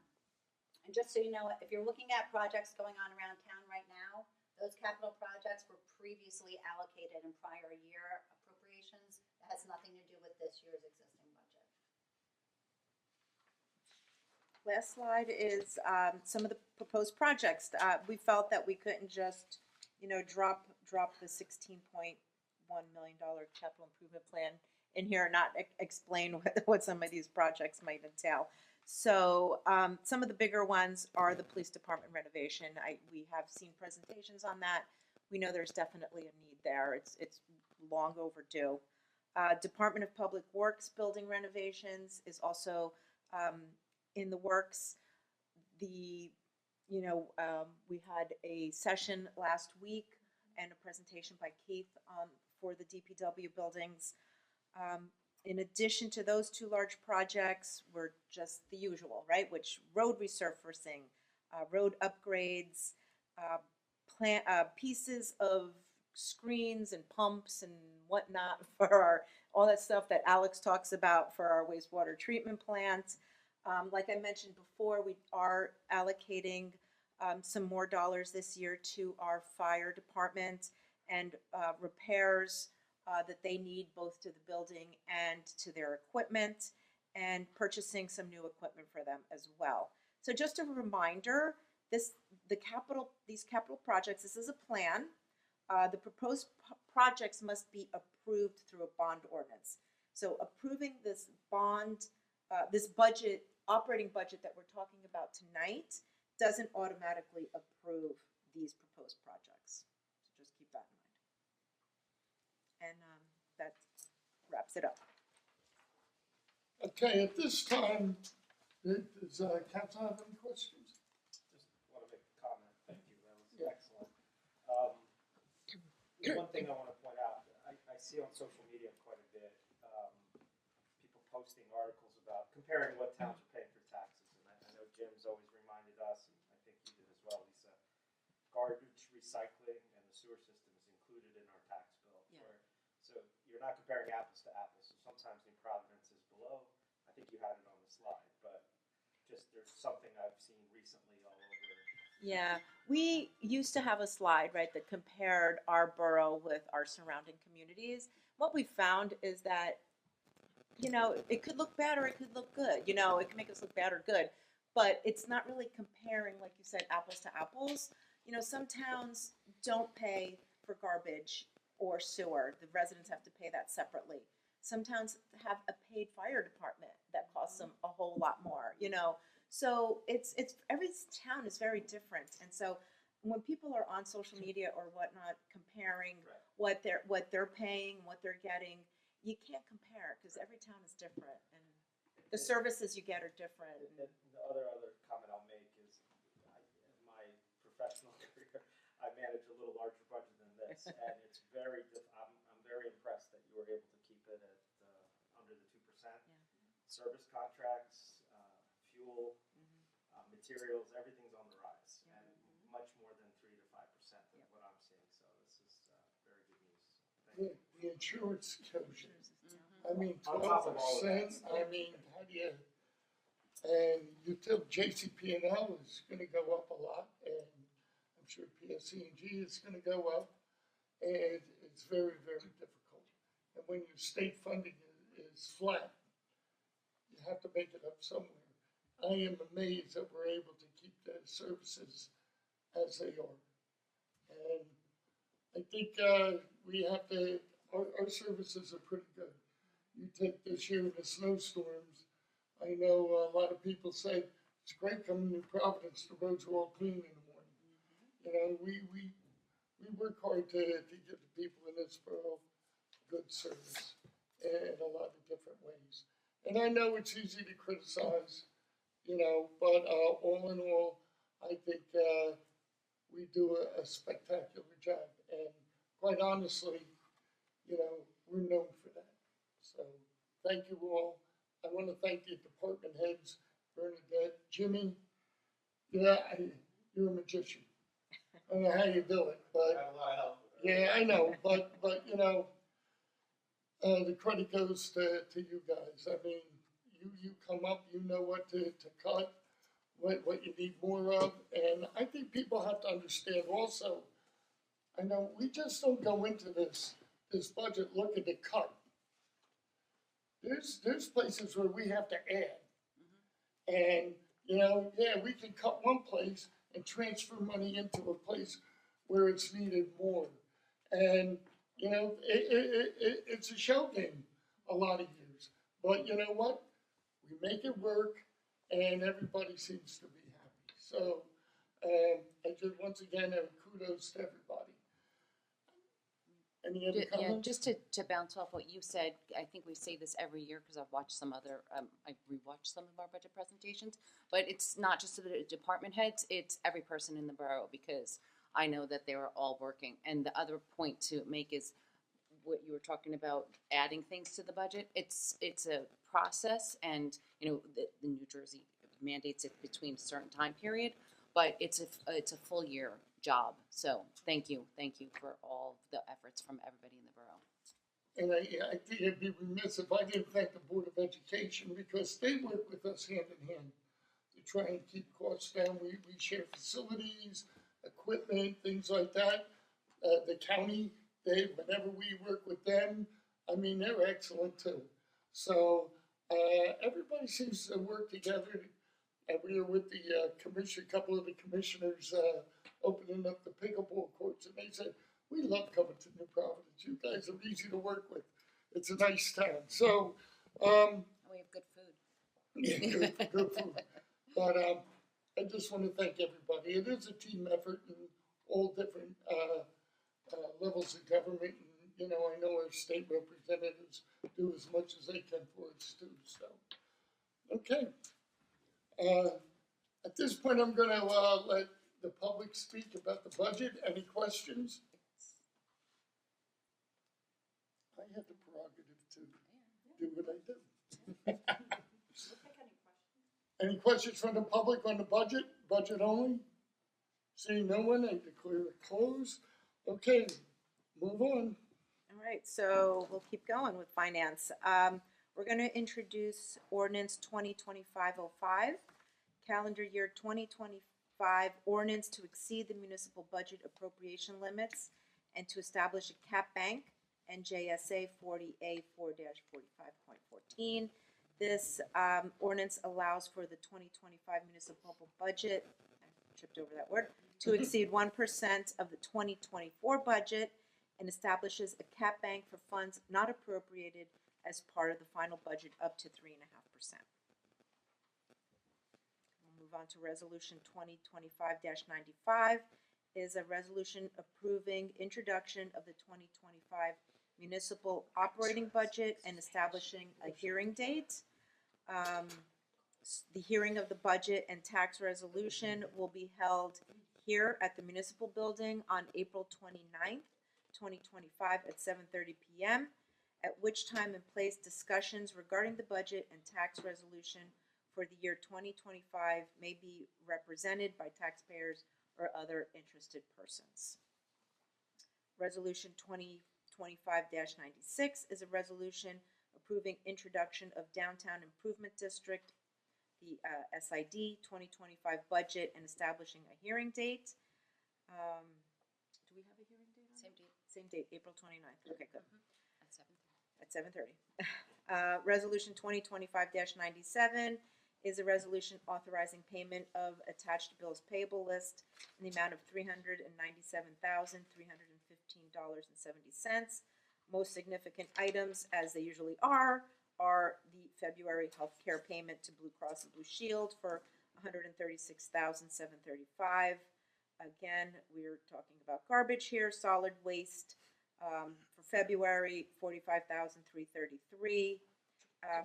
And just so you know, if you're looking at projects going on around town right now, those capital projects were previously allocated in prior year appropriations. That has nothing to do with this year's existing budget. Last slide is some of the proposed projects. We felt that we couldn't just, drop the $16.1 million capital improvement plan in here and not explain what some of these projects might entail. So some of the bigger ones are the police department renovation. We have seen presentations on that. We know there's definitely a need there. It's long overdue. Department of Public Works building renovations is also in the works. We had a session last week and a presentation by Keith for the DPW buildings. In addition to those two large projects, we're just the usual, right? Which road resurfacing, road upgrades, pieces of screens and pumps and whatnot for all that stuff that Alex talks about for our wastewater treatment plant. Like I mentioned before, we are allocating some more dollars this year to our fire department and repairs that they need both to the building and to their equipment, and purchasing some new equipment for them as well. So just a reminder, these capital projects, this is a plan. The proposed projects must be approved through a bond ordinance. So approving this operating budget that we're talking about tonight doesn't automatically approve these proposed projects. So just keep that in mind. And that wraps it up. Okay, at this time, does council have any questions? Just want to make a comment. Thank you. That was excellent. One thing I want to point out, I see on social media quite a bit people posting articles about comparing what towns are paying for taxes. And I know Jim's always garbage recycling and the sewer system is included in our tax bill. Yeah. So you're not comparing apples to apples. So sometimes New Providence is below. I think you had it on the slide, but just there's something I've seen recently all over. Yeah, we used to have a slide, right, that compared our borough with our surrounding communities. What we found is that, you know, it could look bad or it could look good. You know, it can make us look bad or good, but it's not really comparing, like you said, apples to apples. You know, some towns don't pay for garbage or sewer. The residents have to pay that separately. Some towns have a paid fire department that costs them a whole lot more, you know. So it's every town is very different. And so when people are on social media or whatnot comparing Right. what they're paying, what they're getting, you can't compare because every town is different and the services you get are different. And the other comment I'll make is, in my professional career, I manage a little larger budget than this, and it's very. I'm very impressed that you were able to keep it at under the 2%. Service contracts, fuel, materials, everything's on the rise, and much more than 3 to 5% of what I'm seeing. So this is very good news. So thank you. The insurance kills you. I mean, On top of all of 12%, that. I mean, how do you, and JCP&L is gonna go up a lot, and I'm sure PSE&G is gonna go up, and it's very, very difficult. And when your state funding is flat, you have to make it up somewhere. I am amazed that we're able to keep the services as they are. And I think we have to, our services are pretty good. You take this year in the snowstorms, I know a lot of people say, it's great coming to Providence, the roads are all clean in the morning. You know, we work hard to give the people in this borough good service in a lot of different ways. And I know it's easy to criticize, you know, but all in all, I think we do a spectacular job. And quite honestly, you know, we're known for that. So thank you all. I want to thank the department heads, Bernadette, Jimmy. Yeah, you're a magician. I don't know how you do it, but Got a lot of help. yeah, I know. But you know, the credit goes to you guys. I mean, you come up, you know what to cut, what you need more of, and I think people have to understand also. I know we just don't go into this budget looking to cut. There's places where we have to add, and you know, yeah, we can cut one place and transfer money into a place where it's needed more, and you know, it's a show game a lot of years, but you know what? We make it work, and everybody seems to be happy. So I just once again kudos to everybody. Any other Yeah, comments? just to bounce off what you said, I think we say this every year because I've watched some other, I've rewatched some of our budget presentations, but it's not just the department heads, it's every person in the borough because I know that they were all working. And the other point to make is what you were talking about, adding things to the budget. It's a process and, you know, the New Jersey mandates it between a certain time period, but it's a full year job. So thank you for all the efforts from everybody in the borough. And I think it'd be remiss if I didn't thank the Board of Education because they work with us hand in hand to try and keep costs down. We share facilities, equipment, things like that. The county, whenever we work with them, I mean, they're excellent too. So everybody seems to work together. We were with the commission, a couple of the commissioners opening up the pickleball courts, and they said, we love coming to New Providence. You guys are easy to work with. It's a nice town. So, And we have good food. yeah, good food. But I just want to thank everybody. It is a team effort in all different levels of government. And, you know, I know our state representatives do as much as they can for us too. So, okay. At this point, I'm going to let the public speak about the budget. Any questions? I have the prerogative to do what I do. Any questions from the public on the budget? Budget only? Seeing no one, I declare it closed. Okay, move on. All right, so we'll keep going with finance. We're going to introduce ordinance 2025-05, calendar year 2025 ordinance to exceed the municipal budget appropriation limits and to establish a cap bank, NJSA 40A 4-45.14. This ordinance allows for the 2025 municipal budget, I tripped over that word, to exceed 1% of the 2024 budget and establishes a cap bank for funds not appropriated as part of the final budget up to 3.5%. We'll move on to resolution 2025-95 is a resolution approving introduction of the 2025 municipal operating budget and establishing a hearing date. The hearing of the budget and tax resolution will be held here at the municipal building on April 29th, 2025 at 7:30 p.m., at which time and place discussions regarding the budget and tax resolution for the year 2025 may be represented by taxpayers or other interested persons. Resolution 2025-96 is a resolution approving introduction of Downtown Improvement District, the SID 2025 budget, and establishing a hearing date. Do we have a hearing date on Same it? date. Same date, April 29th. Okay, good. At 7:30. At 7:30. Resolution 2025-97 is a resolution authorizing payment of attached bills payable list in the amount of $397,315.70. Most significant items, as they usually are the February health care payment to Blue Cross and Blue Shield for $136,735. Again, we're talking about garbage here, solid waste. For February, $45,333.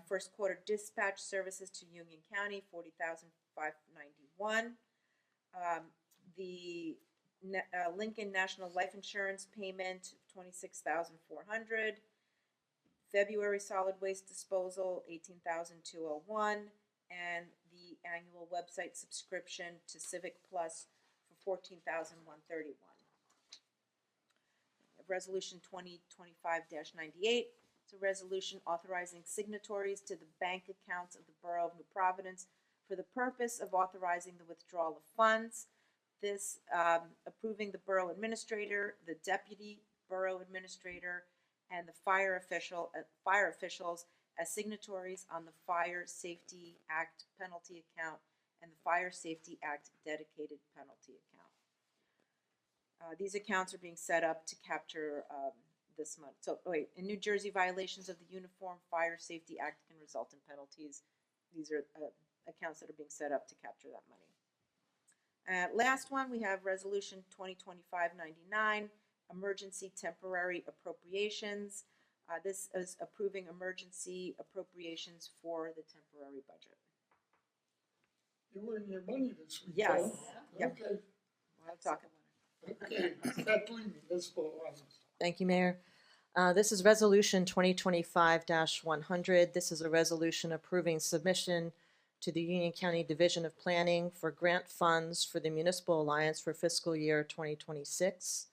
First quarter dispatch services to Union County, $40,591. The Lincoln National Life Insurance payment, $26,400. February solid waste disposal, $18,201, and the annual website subscription to Civic Plus for $14,131. Resolution 2025-98. It's a resolution authorizing signatories to the bank accounts of the Borough of New Providence for the purpose of authorizing the withdrawal of funds. This approving the borough administrator, the deputy borough administrator, and the fire officials as signatories on the Fire Safety Act penalty account and the Fire Safety Act dedicated penalty account. These accounts are being set up to capture this month. So, in New Jersey, violations of the Uniform Fire Safety Act can result in penalties. These are accounts that are being set up to capture that money. Last one, we have Resolution 2025-99, Emergency Temporary Appropriations. This is approving emergency appropriations for the temporary budget. You earned your money this week, Yes. huh? Yep. Okay. I'm talking. Okay, Kathleen, municipal alliance. Thank you, Mayor. This is Resolution 2025-100. This is a resolution approving submission to the Union County Division of Planning for grant funds for the Municipal Alliance for fiscal year 2026.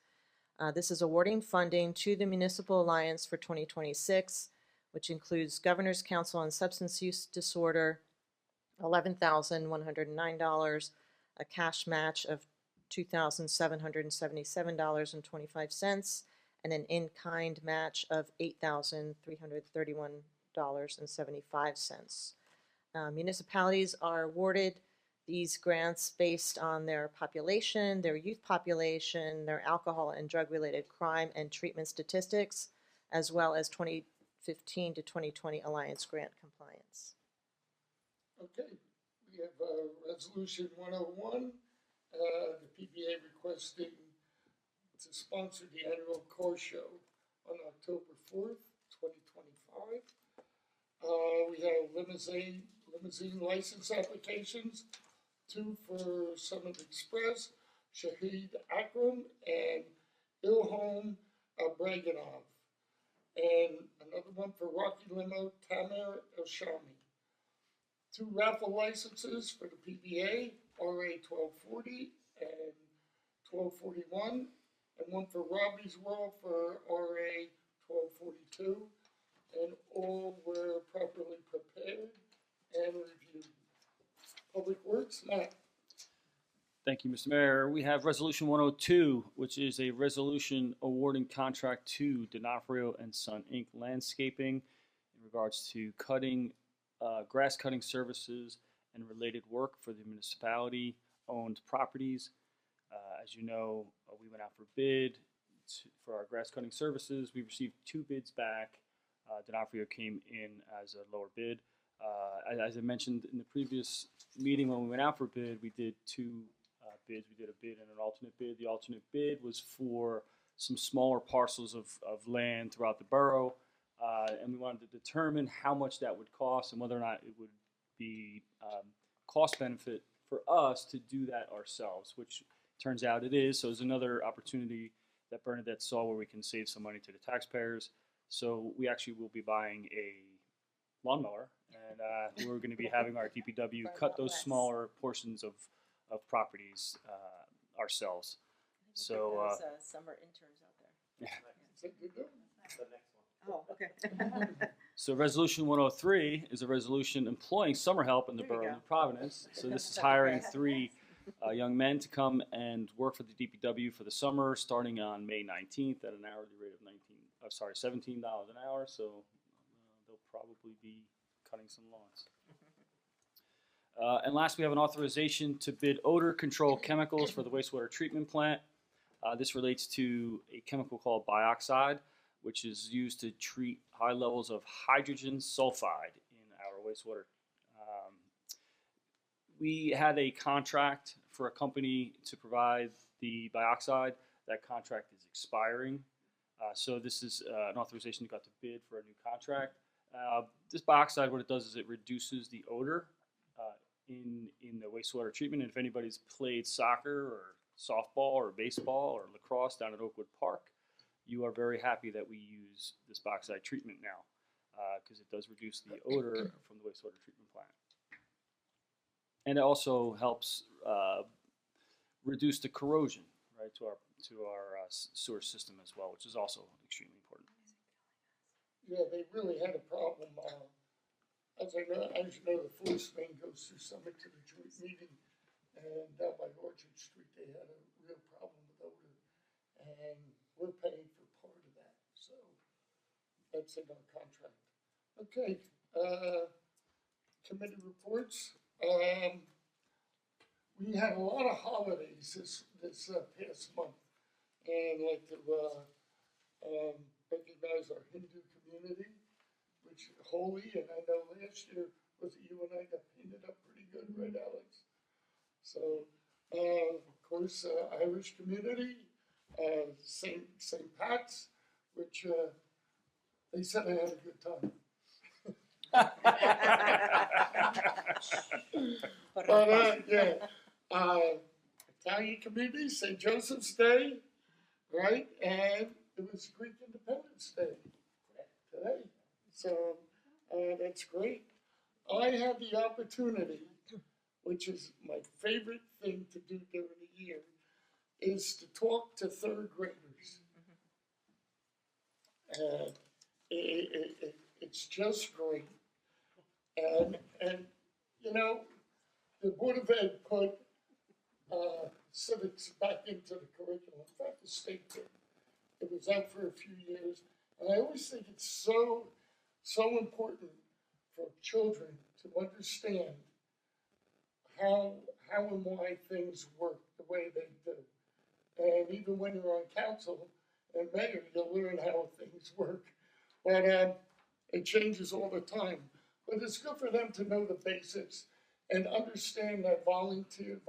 This is awarding funding to the Municipal Alliance for 2026, which includes Governor's Council on Substance Use Disorder, $11,109, a cash match of $2,777.25, and an in-kind match of $8,331.75. Municipalities are awarded these grants based on their population, their youth population, their alcohol and drug-related crime and treatment statistics, as well as 2015 to 2020 Alliance grant compliance. Okay, we have Resolution 101. The PBA requesting to sponsor the annual car show on October 4th, 2025. We have limousine license applications, 2 for Summit Express, Shahid Akram, and Ilham Braganov. And another one for Rocky Limo, Tamer Elshami. 2 raffle licenses for the PBA, RA 1240 and 1241, and one for Robbie's World for RA 1242, and all were properly prepared and reviewed. Public Works, Matt. Thank you, Mr. Mayor. We have Resolution 102, which is a resolution awarding contract to D'Onofrio and Son Inc. Landscaping in regards to grass cutting services and related work for the municipality-owned properties. As you know, we went out for bid for our grass cutting services. We received 2 bids back. D'Onofrio came in as a lower bid. As I mentioned in the previous meeting when we went out for bid, we did 2 bids. We did a bid and an alternate bid. The alternate bid was for some smaller parcels of land throughout the borough, and we wanted to determine how much that would cost and whether or not it would be cost benefit for us to do that ourselves, which turns out it is. So there's another opportunity that Bernadette saw where we can save some money to the taxpayers. So we actually will be buying a lawnmower, and we're going to be having our DPW cut those smaller portions of properties ourselves. So Summer interns out there. The next one. Oh, okay. So Resolution 103 is a resolution employing summer help in the There you Borough of go. New Providence. So this is hiring 3 young men to come and work for the DPW for the summer, starting on May 19th at an hourly rate of $17 an hour. So they'll probably be cutting some lawns. And last, we have an authorization to bid odor control chemicals for the wastewater treatment plant. This relates to a chemical called bioxide, which is used to treat high levels of hydrogen sulfide in our wastewater. We had a contract for a company to provide the bioxide. That contract is expiring. So this is an authorization to go out to bid for a new contract. This bioxide, what it does is it reduces the odor in the wastewater treatment. And if anybody's played soccer or softball or baseball or lacrosse down at Oakwood Park, you are very happy that we use this bioxide treatment now because it does reduce the odor from the wastewater treatment plant. And it also helps reduce the corrosion, right, to our sewer system as well, which is also extremely important. Yeah, they really had a problem. As you know, the force main goes through Summit to the joint meeting, and down by Orchard Street, they had a real problem with odor, and we're paying for part of that, so that's in our contract. Okay, committee reports. We had a lot of holidays this past month, and I'd like to recognize our Hindu community, which is holy, and I know last year was it you and I got painted up pretty good, right, Alex? So, of course, Irish community, St. Pat's, which they said I had a good time. But yeah, Italian community, St. Joseph's Day, right? And it was Greek Independence Day today. So that's great. I had the opportunity, which is my favorite thing to do during the year, is to talk to 3rd graders. And it's just great. And you know, the Board of Ed put civics back into the curriculum. In fact, the state did. It was out for a few years. And I always think it's so important for children to understand how and why things work the way they do. And even when you're on council and mayor, you'll learn how things work. But it changes all the time. But it's good for them to know the basics and understand that volunteering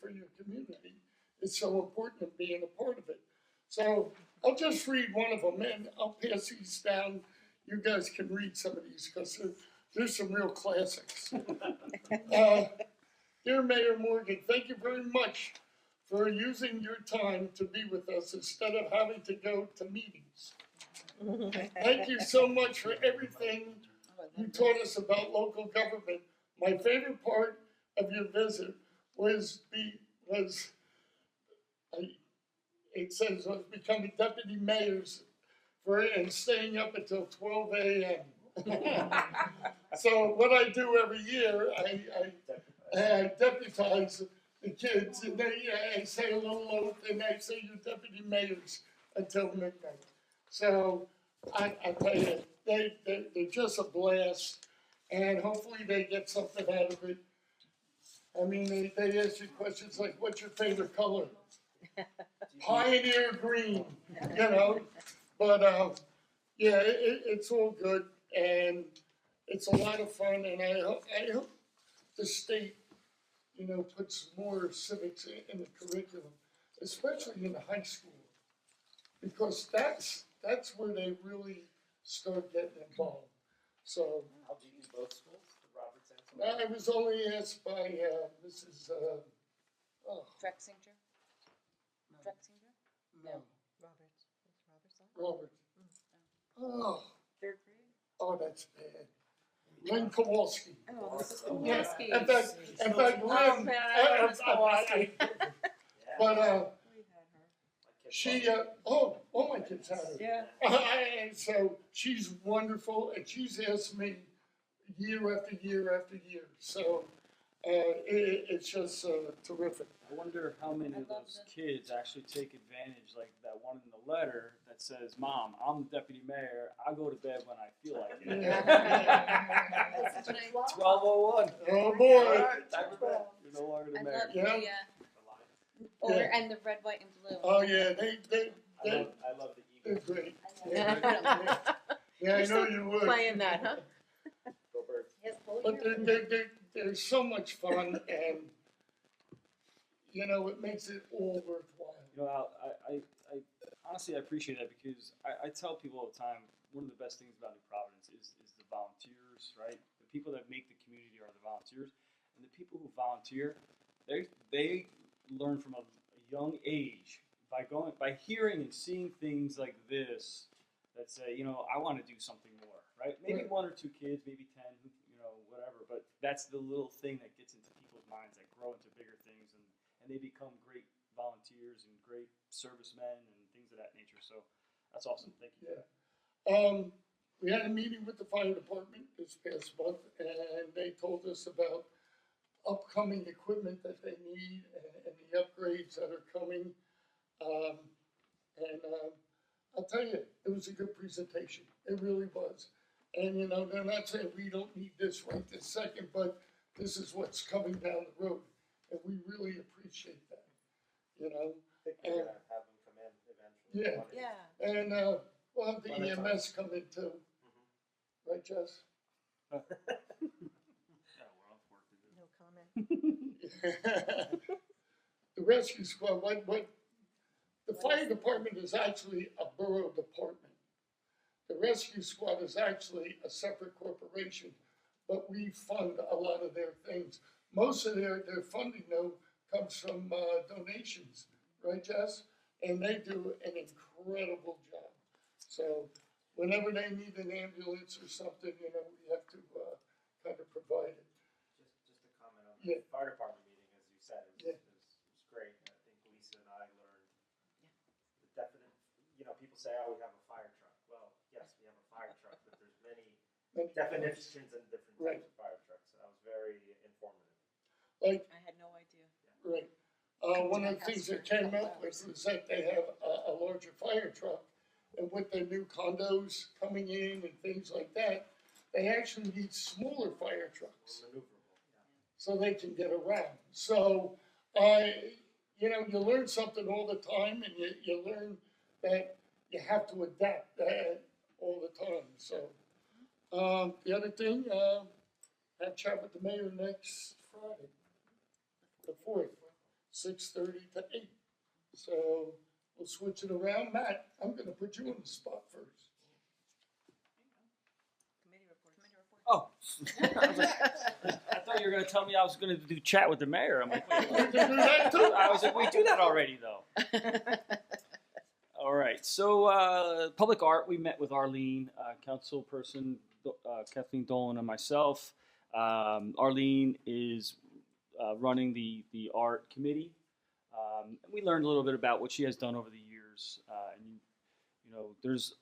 for your community is so important in being a part of it. So I'll just read one of them, and I'll pass these down. You guys can read some of these because there's some real classics. Dear Mayor Morgan, thank you very much for using your time to be with us instead of having to go to meetings. Thank you so much for everything you taught us about local government. My favorite part of your visit was it says becoming deputy mayors and staying up until 12 a.m. So what I do every year, I deputize the kids, and I say a little oath, and I say you deputy mayors until midnight. So I tell you, they're just a blast, and hopefully they get something out of it. I mean, they ask you questions like, what's your favorite color? Pioneer green, you know, but yeah, it's all good, and it's a lot of fun, and I hope the state, you know, puts more civics in the curriculum, especially in the high school, because that's where they really start getting involved. So How do you use both schools, the Roberts and Sullivan? I was only asked by Mrs. Drexinger? Drexinger? No, Roberts, Robert's son? Robert. Oh, Third grade? oh, that's bad. Lynn Kowalski. Oh, Mrs. Yeah, Kowalski. in fact, Oh, Lynn, man, I love Miss Kowalski. Yeah. but We had her. My kids she, love it. all my kids had her. Yeah. And so she's wonderful, and she's asked me year after year after year. So it's just terrific. I wonder how many of I love those kids actually take advantage, like that one in the letter that says, "Mom, I'm the deputy mayor. I go to bed when I feel like it." That's such a 12:01. Oh boy! Time for bed. You're no longer the I mayor. love Yeah. the, Yeah. and the red, white, and blue. Oh yeah, I love the they're Eagles. great. Yeah. Yeah, I You're know still you would. playing that, huh? Go Birds. Yes, hold But your- they're so much fun, and you know it makes it all worthwhile. You know, I honestly I appreciate that because I tell people all the time one of the best things about New Providence is the volunteers, right? The people that make the community are the volunteers, and the people who volunteer, they learn from a young age by hearing and seeing things like this that say, you know, I want to do something more, right? Maybe Right. 1 or 2 kids, maybe 10, you know, whatever. But that's the little thing that gets into people's minds that grow into bigger things, and they become great volunteers and great servicemen and things of that nature. So that's awesome. Thank you. Yeah. We had a meeting with the fire department this past month, and they told us about upcoming equipment that they need and the upgrades that are coming. I'll tell you, it was a good presentation. It really was. And you know, they're not saying we don't need this right this second, but this is what's coming down the road, and we really appreciate that. You know, I think we're gonna have them come in eventually. Yeah. One of these Yeah. days. and we'll have the One at a time. EMS come in too, right, Jess? Yeah, we're off work to do. No comment. The rescue squad, what, the fire department is actually a borough department. The rescue squad is actually a separate corporation, but we fund a lot of their things. Most of their funding though comes from donations, right, Jess? And they do an incredible job. So whenever they need an ambulance or something, you know, we have to kind of provide it. Just a comment on Yeah. the fire department meeting, as you said, Yeah. was great. I think Lisa and I learned the definite, you know, people say, oh, we have a fire truck. Well, yes, we have a fire truck, but there's many definitions and different Right. types of fire trucks. That was very informative. Like, I had no idea. right. One of the things that came up with is that they have a larger fire truck, and with the new condos coming in and things like that, they actually need smaller fire trucks More maneuverable, yeah. so they can get around. So, you know, you learn something all the time, and you learn that you have to adapt all the time. So, the other thing, I have a chat with the mayor next Friday, the 4th. 6:30 to 8. So we'll switch it around. Matt, I'm gonna put you on the spot first. Committee reports. Oh, I was like, I thought you were going to tell me I was going to do chat with the mayor. I'm like, wait, You can do that too. I was like, we do that already, though. All right. So, public art. We met with Arlene, councilperson Kathleen Dolan, and myself. Arlene is running the art committee. And we learned a little bit about what she has done over the years. And you know, there's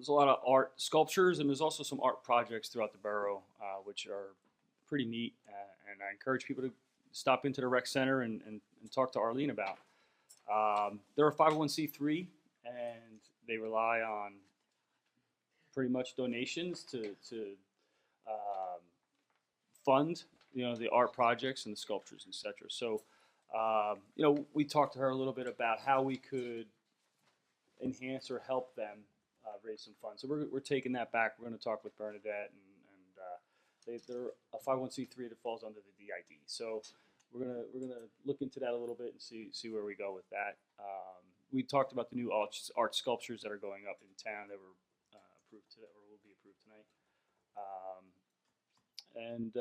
a lot of art sculptures, and there's also some art projects throughout the borough, which are pretty neat. And I encourage people to stop into the rec center and talk to Arlene about. They're a 501c3, and they rely on pretty much donations to fund, you know, the art projects and the sculptures, etc. So, you know, we talked to her a little bit about how we could enhance or help them raise some funds. So we're taking that back. We're going to talk with Bernadette, and they're a 501c3 that falls under the DID. So we're gonna look into that a little bit and see where we go with that. We talked about the new art sculptures that are going up in town that were approved today, or will be approved tonight. And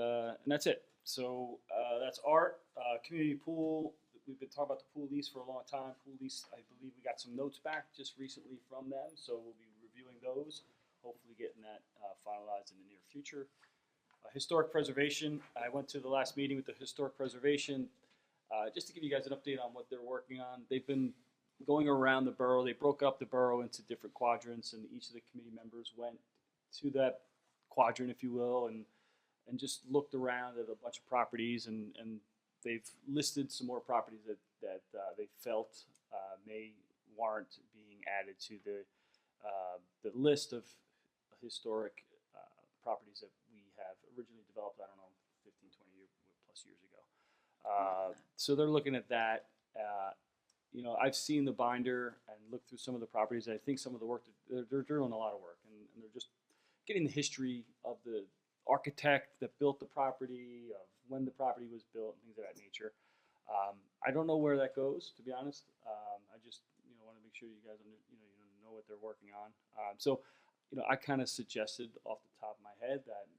that's it. So that's art. Community pool. We've been talking about the pool lease for a long time. Pool lease, I believe we got some notes back just recently from them, so we'll be reviewing those. Hopefully getting that finalized in the near future. Historic preservation. I went to the last meeting with the historic preservation just to give you guys an update on what they're working on. They've been going around the borough. They broke up the borough into different quadrants, and each of the committee members went to that quadrant, if you will, and just looked around at a bunch of properties, and they've listed some more properties that they felt may warrant being added to the list of historic properties that we have originally developed, I don't know, 15, 20 plus years ago. So they're looking at that. You know, I've seen the binder and looked through some of the properties. I think some of the work, they're doing a lot of work, and they're just getting the history of the architect that built the property, of when the property was built, and things of that nature. I don't know where that goes, to be honest. I just want to make sure you guys know what they're working on. So I kind of suggested off the top of my head that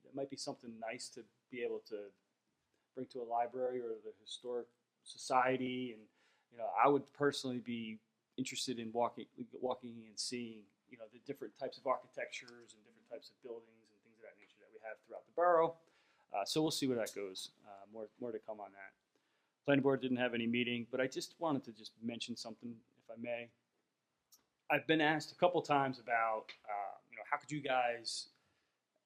it might be something nice to be able to bring to a library or the historic society, and I would personally be interested in walking and seeing the different types of architectures and different types of buildings and things of that nature that we have throughout the borough. So we'll see where that goes. More to come on that. Planning board didn't have any meeting, but I just wanted to just mention something, if I may. I've been asked a couple times about, how could you guys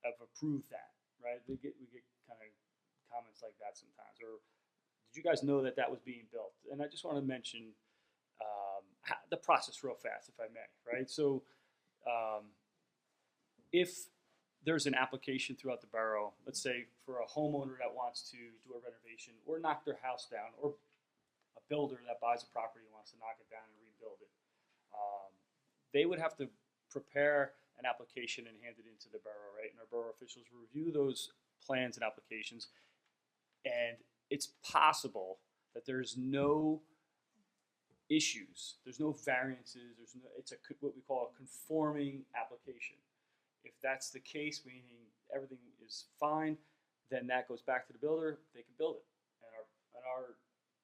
have approved that, right? We get kind of comments like that sometimes, or did you guys know that was being built? And I just want to mention the process real fast, if I may, right? So if there's an application throughout the borough, let's say for a homeowner that wants to do a renovation or knock their house down, or a builder that buys a property and wants to knock it down and rebuild it, they would have to prepare an application and hand it into the borough, right? And our borough officials review those plans and applications, and it's possible that there's no issues, there's no variances, it's what we call a conforming application. If that's the case, meaning everything is fine, then that goes back to the builder, they can build it. And our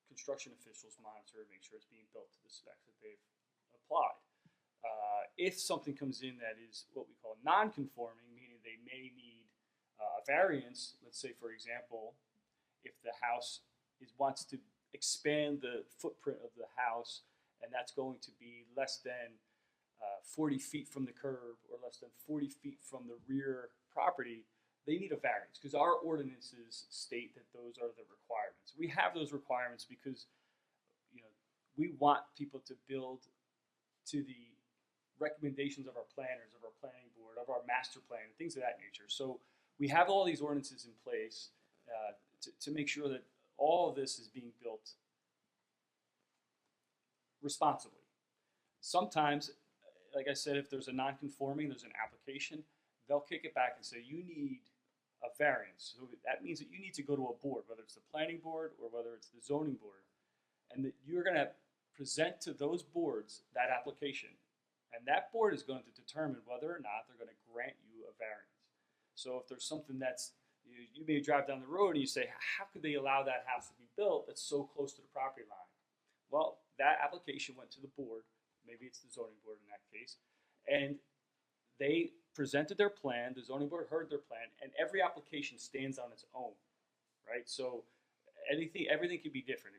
construction officials monitor and make sure it's being built to the specs that they've applied. If something comes in that is what we call non-conforming, meaning they may need a variance, let's say, for example, if the house wants to expand the footprint of the house, and that's going to be less than 40 feet from the curb or less than 40 feet from the rear property, they need a variance because our ordinances state that those are the requirements. We have those requirements because we want people to build to the recommendations of our planners, of our planning board, of our master plan, things of that nature. So we have all these ordinances in place to make sure that all of this is being built responsibly. Sometimes, like I said, if there's a non-conforming, there's an application, they'll kick it back and say, you need a variance. So that means that you need to go to a board, whether it's the planning board or whether it's the zoning board, and that you're going to present to those boards that application. And that board is going to determine whether or not they're going to grant you a variance. So if there's something that's, you may drive down the road and you say, how could they allow that house to be built that's so close to the property line? Well, that application went to the board, maybe it's the zoning board in that case, and they presented their plan, the zoning board heard their plan, and every application stands on its own, right? So everything can be different.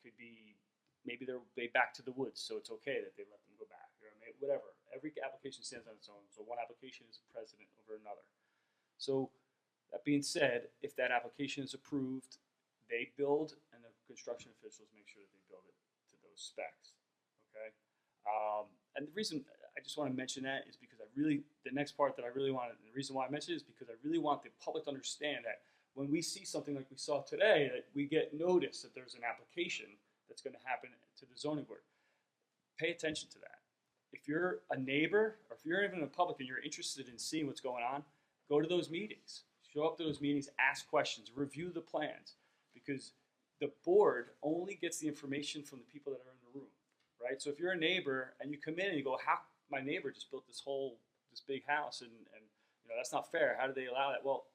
could be, maybe they back to the woods, so it's okay that they let them go back, or whatever. Every application stands on its own, so one application is precedent over another. So that being said, if that application is approved, they build, and the construction officials make sure that they build it to those specs, okay? And the reason I just want to mention that is because the next part that I really wanted, and the reason why I mentioned it is because I really want the public to understand that when we see something like we saw today, that we get notice that there's an application that's going to happen to the zoning board. Pay attention to that. If you're a neighbor, or if you're even a public and you're interested in seeing what's going on, go to those meetings. Show up to those meetings, ask questions, review the plans, because the board only gets the information from the people that are in the room, right? So if you're a neighbor and you come in and you go, how, my neighbor just built this big house, and that's not fair. How did they allow that? Well,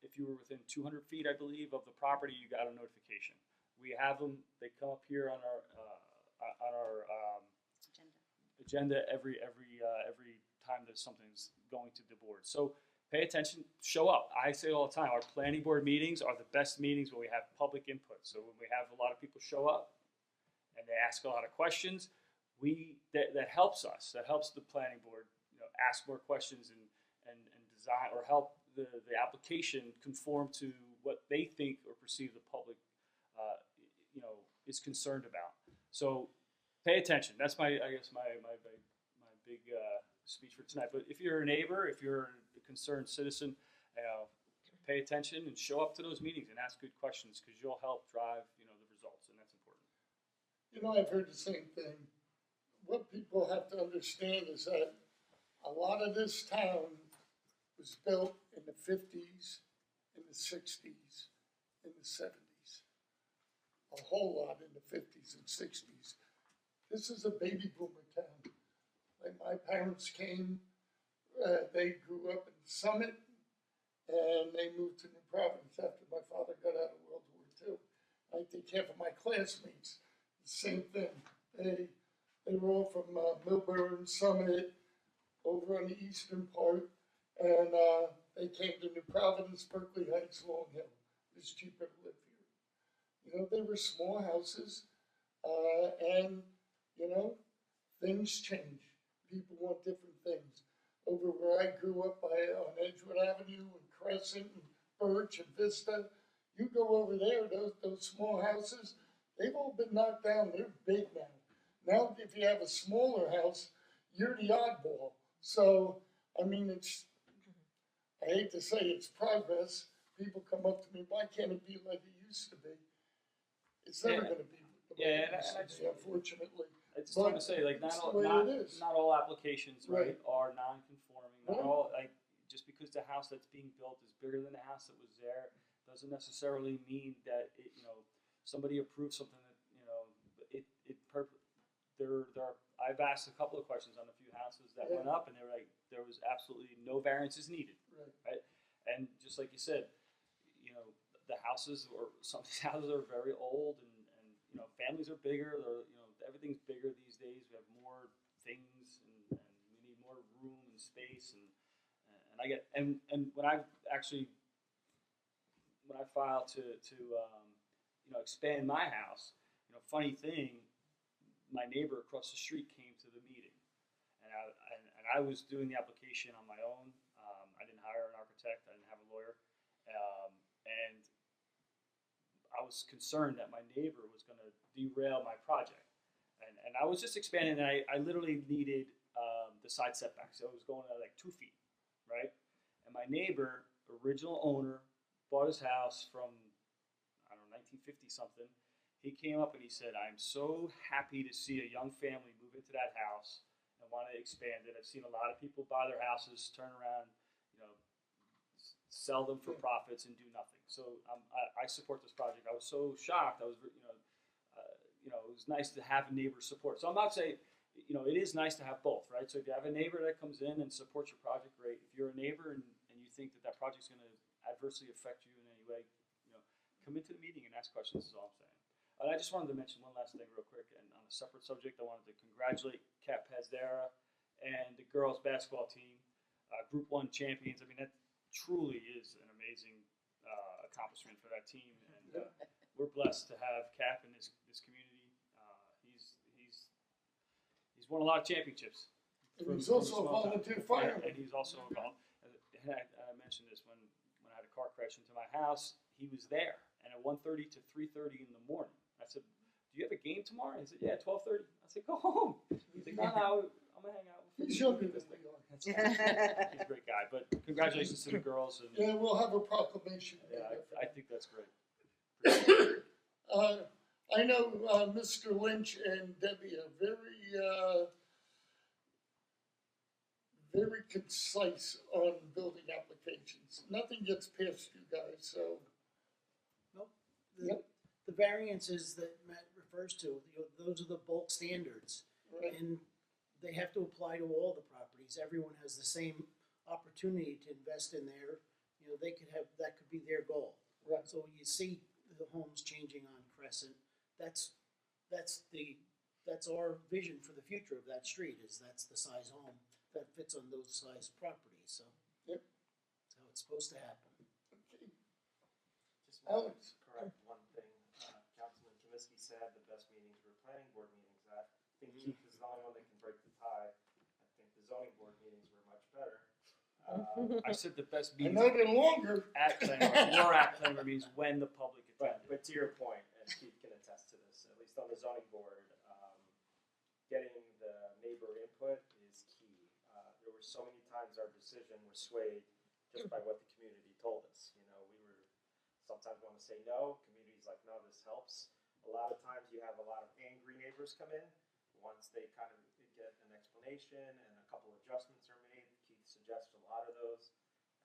if you were within 200 feet, I believe, of the property, you got a notification. We have them. They come up here on our agenda every time that something's going to the board. So pay attention, show up. I say all the time, our planning board meetings are the best meetings when we have public input. So when we have a lot of people show up and they ask a lot of questions, that helps us. That helps the planning board, ask more questions and design, or help the application conform to what they think or perceive the public is concerned about. So pay attention. That's my big speech for tonight. But if you're a neighbor, if you're a concerned citizen, pay attention and show up to those meetings and ask good questions, because you'll help drive the results, and that's important. I've heard the same thing. What people have to understand is that a lot of this town was built in the 50s, in the 60s, in the 70s. A whole lot in the 50s and 60s. This is a baby boomer town. Like, my parents came, they grew up in Summit, and they moved to New Providence after my father got out of World War II. I take care of my classmates. The same thing. They were all from Millburn, Summit, over on the eastern part, and they came to New Providence, Berkeley Heights, Long Hill. It's cheaper to live here. They were small houses, and things change. People want different things. Over where I grew up on Edgewood Avenue and Crescent and Birch and Vista, you go over there, those small houses, they've all been knocked down. They're big now. Now, if you have a smaller house, you're the oddball. So, I hate to say it's progress. People come up to me, why can't it be like it used to be? It's never going to be the way it used to be, unfortunately. I just want to say, not all applications, right, are non-conforming. Not all, just because the house that's being built is bigger than the house that was there, doesn't necessarily mean that somebody approved something that I've asked a couple of questions on a few houses that went up, and they were like, there was absolutely no variances needed, right? And just like you said, the houses, or some of these houses are very old, and families are bigger. Everything's bigger these days. We have more things, and we need more room and space, and I get and when I filed to expand my house, funny thing, my neighbor across the street came to the meeting, and I was doing the application on my own. I didn't hire an architect. I didn't have a lawyer, and I was concerned that my neighbor was going to derail my project. And I was just expanding, and I literally needed the side setback. So it was going at like 2 feet, right? And my neighbor, original owner, bought his house from, 1950 something. He came up and he said, I'm so happy to see a young family move into that house and want to expand it. I've seen a lot of people buy their houses, turn around, sell them for profits and do nothing. So I support this project. I was so shocked. I was, it was nice to have a neighbor support. So I'm not saying, it is nice to have both, right? So if you have a neighbor that comes in and supports your project, great. If you're a neighbor and you think that project's going to adversely affect you in any way, come into the meeting and ask questions is all I'm saying. And I just wanted to mention one last thing real quick, and on a separate subject, I wanted to congratulate Kat Pazdera and the girls basketball team, Group 1 champions. That truly is an amazing accomplishment for that team, and we're blessed to have Cap and his He's won a lot of championships. And he's also a volunteer fireman. And he's also a I mentioned this when I had a car crash into my house. He was there, and at 1:30 to 3:30 in the morning, I said, "Do you have a game tomorrow?" He said, "Yeah, 12:30." I said, "Go home." He's like, "No, I'm gonna hang out." He's younger than we are. He's a great guy, but congratulations to the girls. And Yeah, we'll have a proclamation. yeah, I think that's great. I know Mr. Lynch and Debbie are very concise on building applications. Nothing gets past you guys, so. Nope. Yep. The variances that Matt refers to, those are the bulk standards. Right. And they have to apply to all the properties. Everyone has the same opportunity to invest in there. You know, they could have, that could be their goal. Right. So you see the homes changing on Crescent. That's our vision for the future of that street, is that's the size home that fits on those size properties, so. Yep. That's how it's supposed to happen. Okay. Just want Alex. to correct one thing. Councilman Kaminsky said the best meetings were planning board meetings. I think Keith is the only one that can break the tie. I think the zoning board meetings were much better. I said the best I meetings know they're longer. at Planner or at Planner means when the public But attended. to your point, and Keith can attest to this, at least on the zoning board, getting the neighbor input is key. There were so many times our decision was swayed just by what the community told us. You know, we were sometimes want to say no, community's like, no, this helps. A lot of times you have a lot of angry neighbors come in. Once they kind of get an explanation and a couple adjustments are made, Keith suggests a lot of those.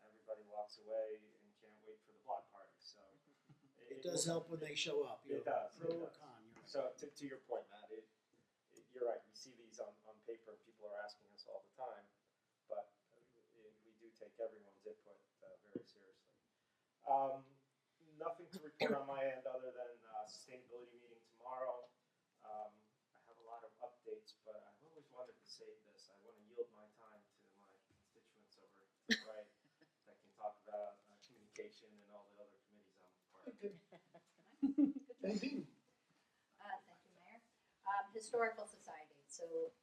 Everybody walks away and can't wait for the block party. So It does help when they show up. It does. Pro It or does. con, you're right. So to your point, Matt, you're right. We see these on paper and people are asking us all the time, but we do take everyone's input very seriously. Nothing to report on my end other than sustainability meeting tomorrow. I have a lot of updates, but I've always wanted to say this. I want to yield my time to my constituents over to the right that can talk about communication and all the other committees I'm part of. Okay. Nadine. Thank you, Mayor. Historical Society. So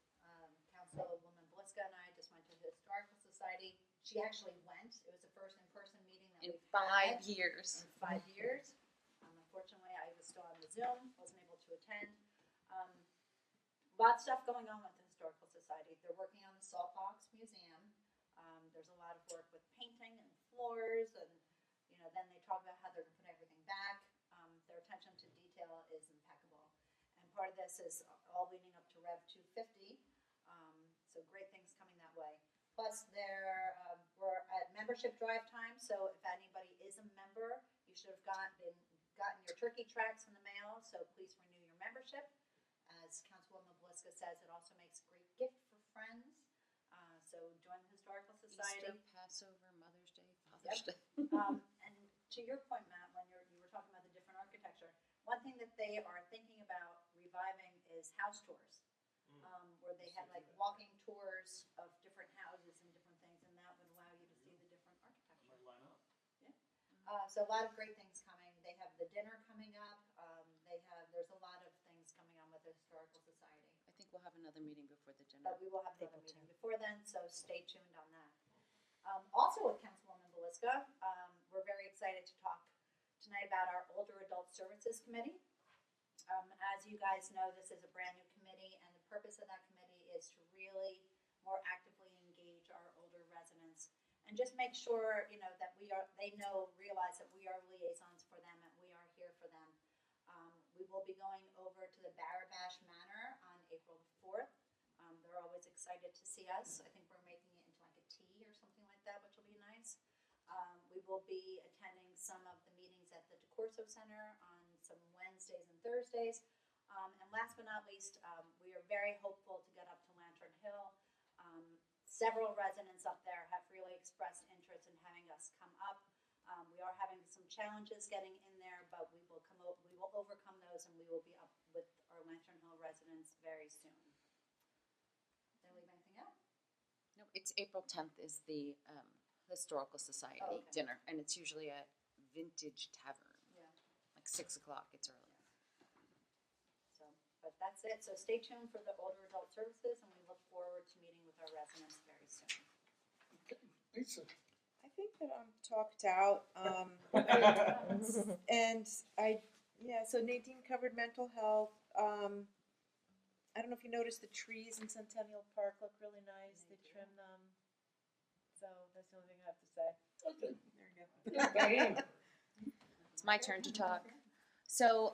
Councilwoman Bliska and I just went to the Historical Society. She actually went. It was the first in-person meeting that In we've 5 had years. in 5 years. Unfortunately, I was still on the Zoom, wasn't able to attend. Lots of stuff going on with the Historical Society. They're working on the Saltbox Museum. There's a lot of work with painting and floors, and then they talk about how they're going to put everything back. Their attention to detail is impeccable, and part of this is all leading up to Rev 250. So great things coming that way. Plus, we're at membership drive time. So if anybody is a member, you should have gotten your turkey tracts in the mail. So please renew your membership. As Councilwoman Bliska says, it also makes a great gift for friends. So join the Historical Society. Easter, Passover, Mother's Day, Father's Day. And to your point, Matt, when you were talking about the different architecture, one thing that they are thinking about reviving is house tours, where they had like walking tours of different houses and different things, and that would allow you to see the different architecture. Line up. So a lot of great things coming. They have the dinner coming up. There's a lot of things coming on with the Historical Society. I think we'll have another meeting before the dinner. But we will have another meeting before then, so stay tuned on that. Also with Councilwoman Bliska, we're very excited to talk tonight about our Older Adult Services Committee. As you guys know, this is a brand new committee, and the purpose of that committee is to really more actively engage our older residents and just make sure, that they realize that we are liaisons for them and we are here for them. We will be going over to the Barabash Manor on April 4th. They're always excited to see us. I think we're making it into like a tea or something like that, which will be nice. We will be attending some of the meetings at the DeCorso Center on some Wednesdays and Thursdays. And last but not least, we are very hopeful to get up to Lantern Hill. Several residents up there have really expressed interest in having us come up. We are having some challenges getting in there, but we will overcome those, and we will be up with our Lantern Hill residents very soon. Did I leave anything out? No, it's April 10th is the Historical Society Oh, okay. dinner, and it's usually at Vintage Tavern, Yeah. like 6 o'clock. It's early. So, but But that's it, so stay tuned for the older adult services, and we look forward to meeting with our residents very soon. Lisa. I think that I'm talked out. And so Nadine covered mental health. I don't know if you noticed the trees in Centennial Park look really nice. They trimmed them. So that's the only thing I have to say. Okay. There you go. It's my turn to talk. So,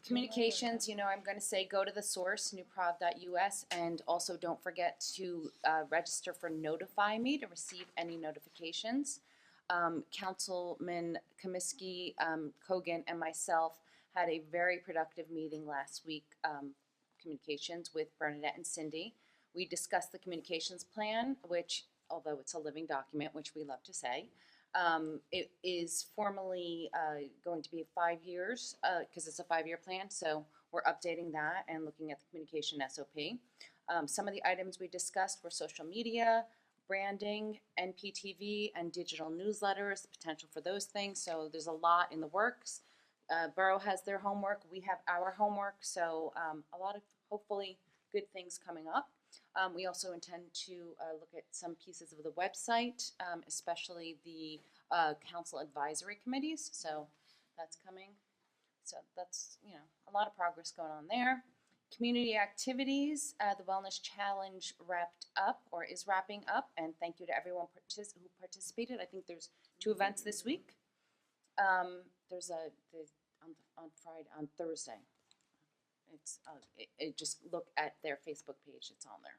communications, I'm going to say go to the source, newprov.us, and also don't forget to register for Notify Me to receive any notifications. Councilman Comiskey, Kogan, and myself had a very productive meeting last week, communications with Bernadette and Cindy. We discussed the communications plan, which, although it's a living document, which we love to say, it is formally going to be 5 years because it's a 5-year plan. So we're updating that and looking at the communication SOP. Some of the items we discussed were social media, branding, NPTV, and digital newsletters, the potential for those things. So there's a lot in the works. Borough has their homework. We have our homework. So a lot of hopefully good things coming up. We also intend to look at some pieces of the website, especially the council advisory committees. So that's coming. So that's, a lot of progress going on there. Community activities, the Wellness Challenge wrapped up or is wrapping up. And thank you to everyone who participated. I think there's 2 events this week. There's on Thursday. It's just look at their Facebook page. It's on there.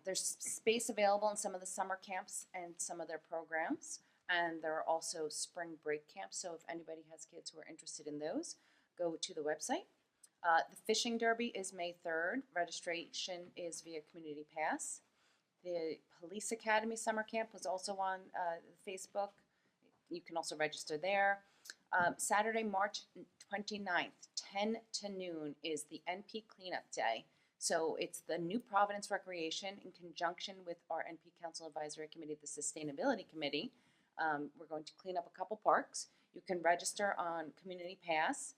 There's space available in some of the summer camps and some of their programs, and there are also spring break camps. So if anybody has kids who are interested in those, go to the website. The fishing derby is May 3rd. Registration is via Community Pass. The Police Academy summer camp was also on Facebook. You can also register there. Saturday, March 29th, 10 to noon is the NP Cleanup Day. So it's the New Providence Recreation in conjunction with our NP Council Advisory Committee, the Sustainability Committee. We're going to clean up a couple parks. You can register on Community Pass.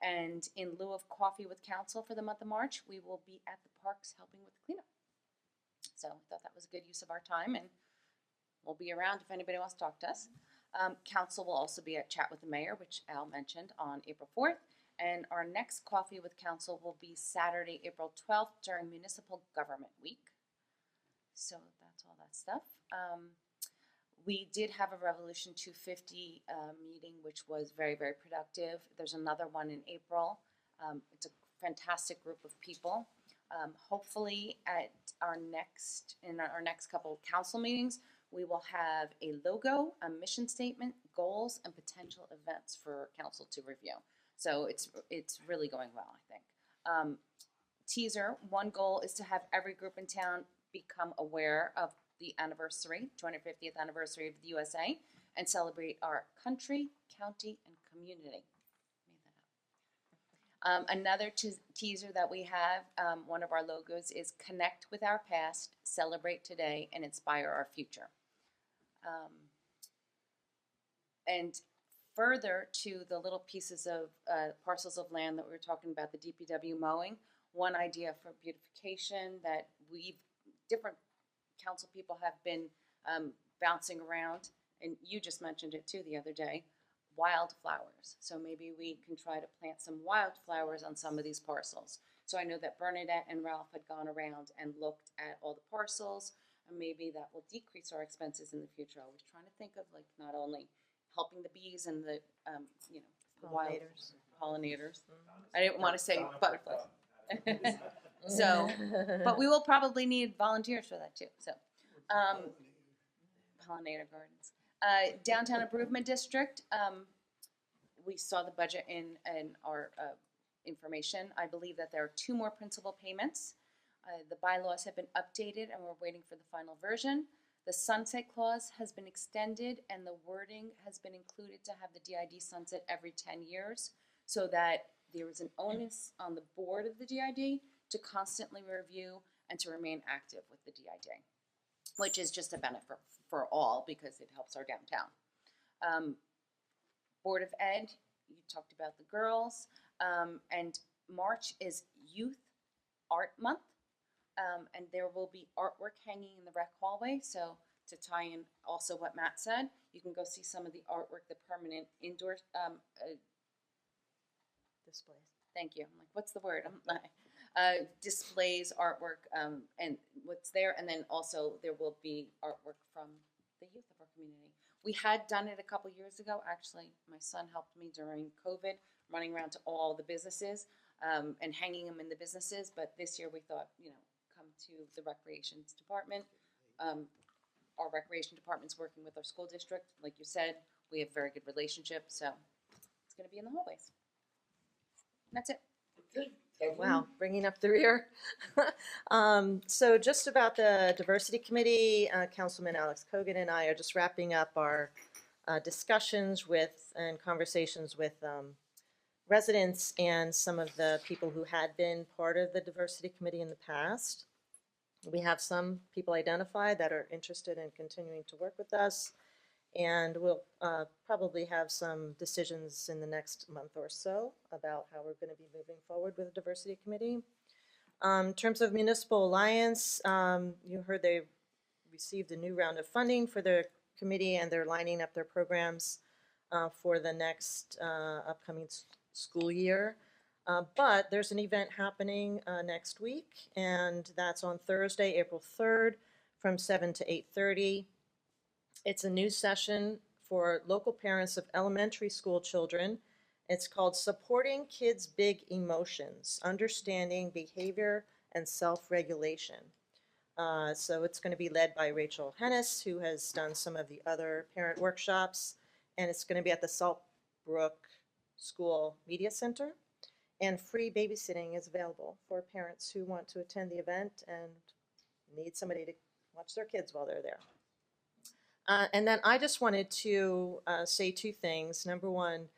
And in lieu of coffee with council for the month of March, we will be at the parks helping with the cleanup. So I thought that was a good use of our time, and we'll be around if anybody wants to talk to us. Council will also be at Chat with the Mayor, which Al mentioned, on April 4th. And our next Coffee with Council will be Saturday, April 12th during Municipal Government Week. So that's all that stuff. We did have a Revolution 250 meeting, which was very, very productive. There's another one in April. It's a fantastic group of people. Hopefully at our next couple council meetings, we will have a logo, a mission statement, goals, and potential events for council to review. So it's really going well, I think. Teaser, one goal is to have every group in town become aware of the 250th anniversary of the USA, and celebrate our country, county, and community. Made that up. Another teaser that we have, one of our logos is Connect with Our Past, Celebrate Today, and Inspire Our Future. And further to the little pieces of parcels of land that we were talking about, the DPW mowing, one idea for beautification that different council people have been bouncing around, and you just mentioned it too the other day, wildflowers. So maybe we can try to plant some wildflowers on some of these parcels. So I know that Bernadette and Ralph had gone around and looked at all the parcels, and maybe that will decrease our expenses in the future. I was trying to think of not only helping the bees and the the wild pollinators. I didn't want to say butterflies. So, but we will probably need volunteers for that too. So, pollinator gardens. Downtown Improvement District. We saw the budget in our information. I believe that there are 2 more principal payments. The bylaws have been updated, and we're waiting for the final version. The sunset clause has been extended, and the wording has been included to have the DID sunset every 10 years, so that there is an onus on the board of the DID to constantly review and to remain active with the DID, which is just a benefit for all because it helps our downtown. Board of Ed, you talked about the girls, and March is Youth Art Month, and there will be artwork hanging in the rec hallway. So to tie in also what Matt said, you can go see some of the artwork, the permanent indoor Displays. thank you. I'm like, what's the word? Displays, artwork, and what's there. And then also there will be artwork from the youth of our community. We had done it a couple years ago. Actually, my son helped me during COVID, running around to all the businesses and hanging them in the businesses. But this year we thought, come to the recreations department. Our recreation department's working with our school district. Like you said, we have very good relationship. So it's going to be in the hallways. That's it. Okay, Kathleen? Wow, bringing up the rear. So just about the diversity committee, Councilman Alex Cogan and I are just wrapping up our discussions with and conversations with residents and some of the people who had been part of the diversity committee in the past. We have some people identified that are interested in continuing to work with us, and we'll probably have some decisions in the next month or so about how we're going to be moving forward with the diversity committee. In terms of Municipal Alliance, you heard they received a new round of funding for their committee, and they're lining up their programs for the next upcoming school year. But there's an event happening next week, and that's on Thursday, April 3rd from 7 to 8:30. It's a new session for local parents of elementary school children. It's called Supporting Kids' Big Emotions, Understanding Behavior and Self-Regulation. So it's going to be led by Rachel Hennis, who has done some of the other parent workshops, and it's going to be at the Saltbrook School Media Center. And free babysitting is available for parents who want to attend the event and need somebody to watch their kids while they're there. And then I just wanted to say two things. Number one,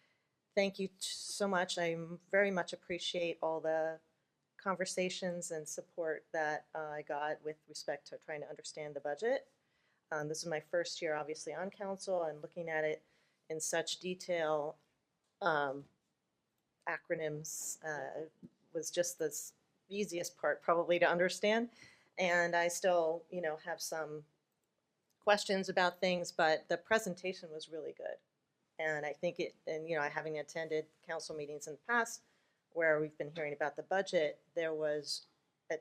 thank you so much. I very much appreciate all the conversations and support that I got with respect to trying to understand the budget. This is my first year, obviously, on council, and looking at it in such detail. Acronyms was just the easiest part probably to understand, and I still have some questions about things, but the presentation was really good, and I think having attended council meetings in the past where we've been hearing about the budget, there was a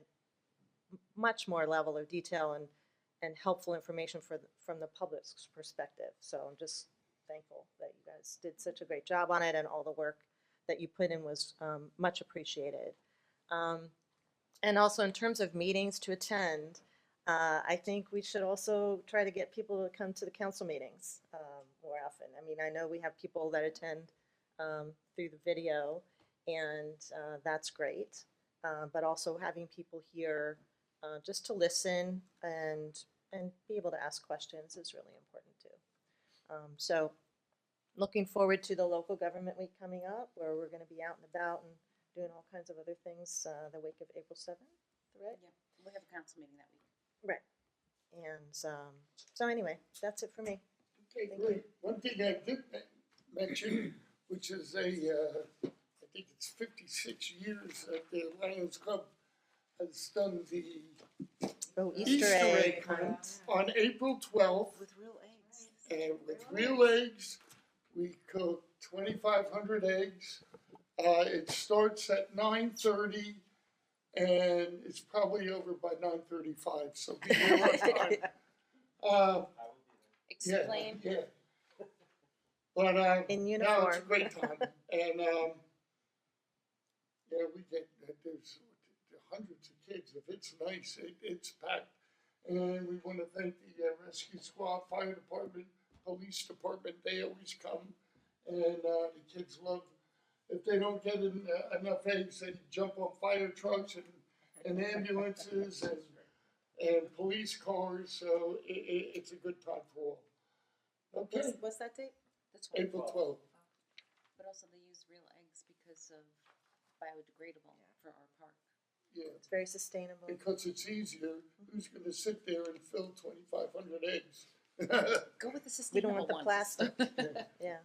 much more level of detail and helpful information from the public's perspective. So I'm just thankful that you guys did such a great job on it, and all the work that you put in was much appreciated. And also in terms of meetings to attend, I think we should also try to get people to come to the council meetings more often. I mean, I know we have people that attend through the video, and that's great. But also having people here just to listen and be able to ask questions is really important too. So looking forward to the local government week coming up, where we're going to be out and about and doing all kinds of other things the week of April 7th, right? Yeah, we have a council meeting that week. Right. And so anyway, that's it for me. Okay, Thank great. One thing I did mention, which is I think it's 56 years that the Lions Club has done the Easter egg hunt. on April 12th. With real eggs. And with real eggs, we cook 2,500 eggs. It starts at 9:30, and it's probably over by 9:35. So be there on time. Explain. Yeah. But In no, uniform. it's a great time, and we get there's hundreds of kids. If it's nice, it's packed. And we want to thank the rescue squad, fire department, police department. They always come, and the kids love. If they don't get enough eggs, they jump on fire trucks and ambulances and police cars. So it's a good time for all. Okay, What's that date? That's what. April 12th. But also they use real eggs because of biodegradable for our park. Yeah, It's very sustainable. because it's easier. Who's going to sit there and fill 2,500 eggs? Go with the We don't sustainable want the ones. plastic. Yeah.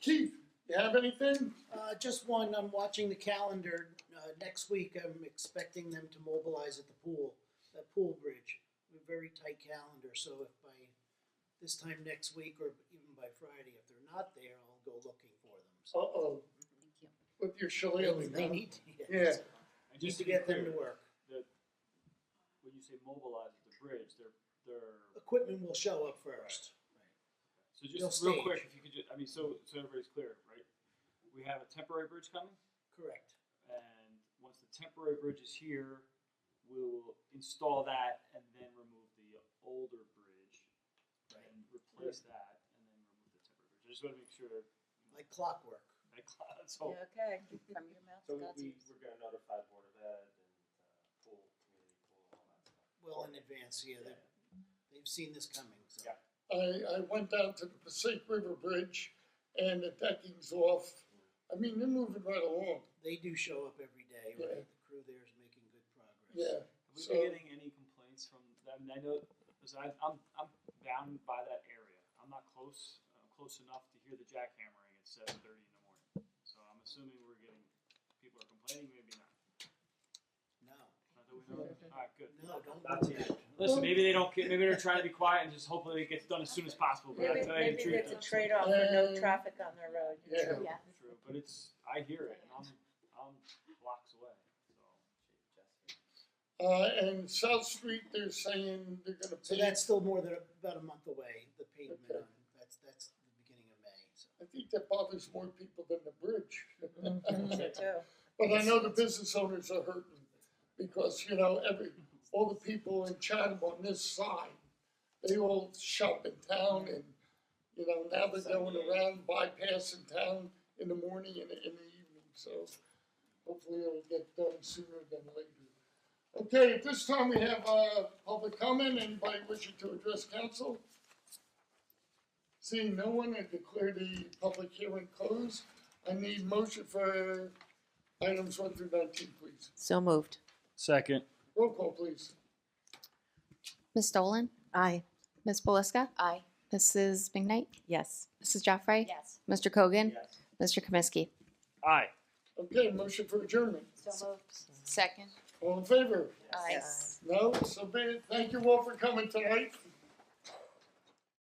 Keith, You have anything? Just one, I'm watching the calendar, next week, I'm expecting them to mobilize at the pool, that pool bridge. A very tight calendar, so if by this time next week or even by Friday, if they're not there, I'll go looking for them. So Uh-oh, Thank you. with your shillelagh. they need to, Yeah. And need just to be get them clear, to work. that when you say mobilize at the bridge, they're Equipment will show up first. so They'll just real stage. quick, if you could just, I mean, so everybody's clear, right? We have a temporary bridge coming, Correct. and once the temporary bridge is here, we'll install that and then remove the older bridge and replace that and then remove the temporary bridge. I just want to make sure that Like clockwork. let's hope. Yeah, okay, from your mouth So to God's ears. we're gonna notify Board of Ed and pool, community pool, all that stuff. Well in advance, yeah, they've seen this coming, so. Yeah. I went down to the Passaic River Bridge and the decking's off. I mean, they're moving right along. They do show up every day, Yeah. right? The crew there is making good progress. Yeah. Have we So- been getting any complaints from them? I know, listen, I'm down by that area. I'm not close. I'm close enough to hear the jackhammering at 7:30 in the morning. So I'm assuming we're getting, people are complaining, maybe not. No, Not that we know. All right, good. no, don't Not do to that. Listen, maybe they don't get, maybe they're trying to be quiet and just hopefully it gets done as soon as possible. But I Maybe, tell you the maybe truth. it's a trade-off for no traffic on their road. Yeah. Yeah. True, but it's, I hear it, and I'm blocks away, so. And South Street, they're saying they're gonna So pave. that's still more than about a month away, the pavement Okay. on, that's the beginning of May, so. I think that bothers more people than the bridge. Me too. But I know the business owners are hurting because, you know, all the people in Chatham on this side, they all shop in town and, you know, now they're going around bypassing town in the morning and in the evening, so hopefully it'll get done sooner than later. Okay, at this time we have, public comment. Anybody wishing to address council? Seeing no one, I declare the public hearing closed. I need motion for items 1 through 19, please. So moved. Second. Roll call, please. Ms. Dolan? Aye. Ms. Belisca? Aye. Mrs. McKnight? Yes. Mrs. Joffrey? Yes. Mr. Kogan? Yes. Mr. Kaminsky? Aye. Okay, motion for adjournment. So moved. Second. All in favor? Aye. Yes. No? So be it. Thank you all for coming tonight.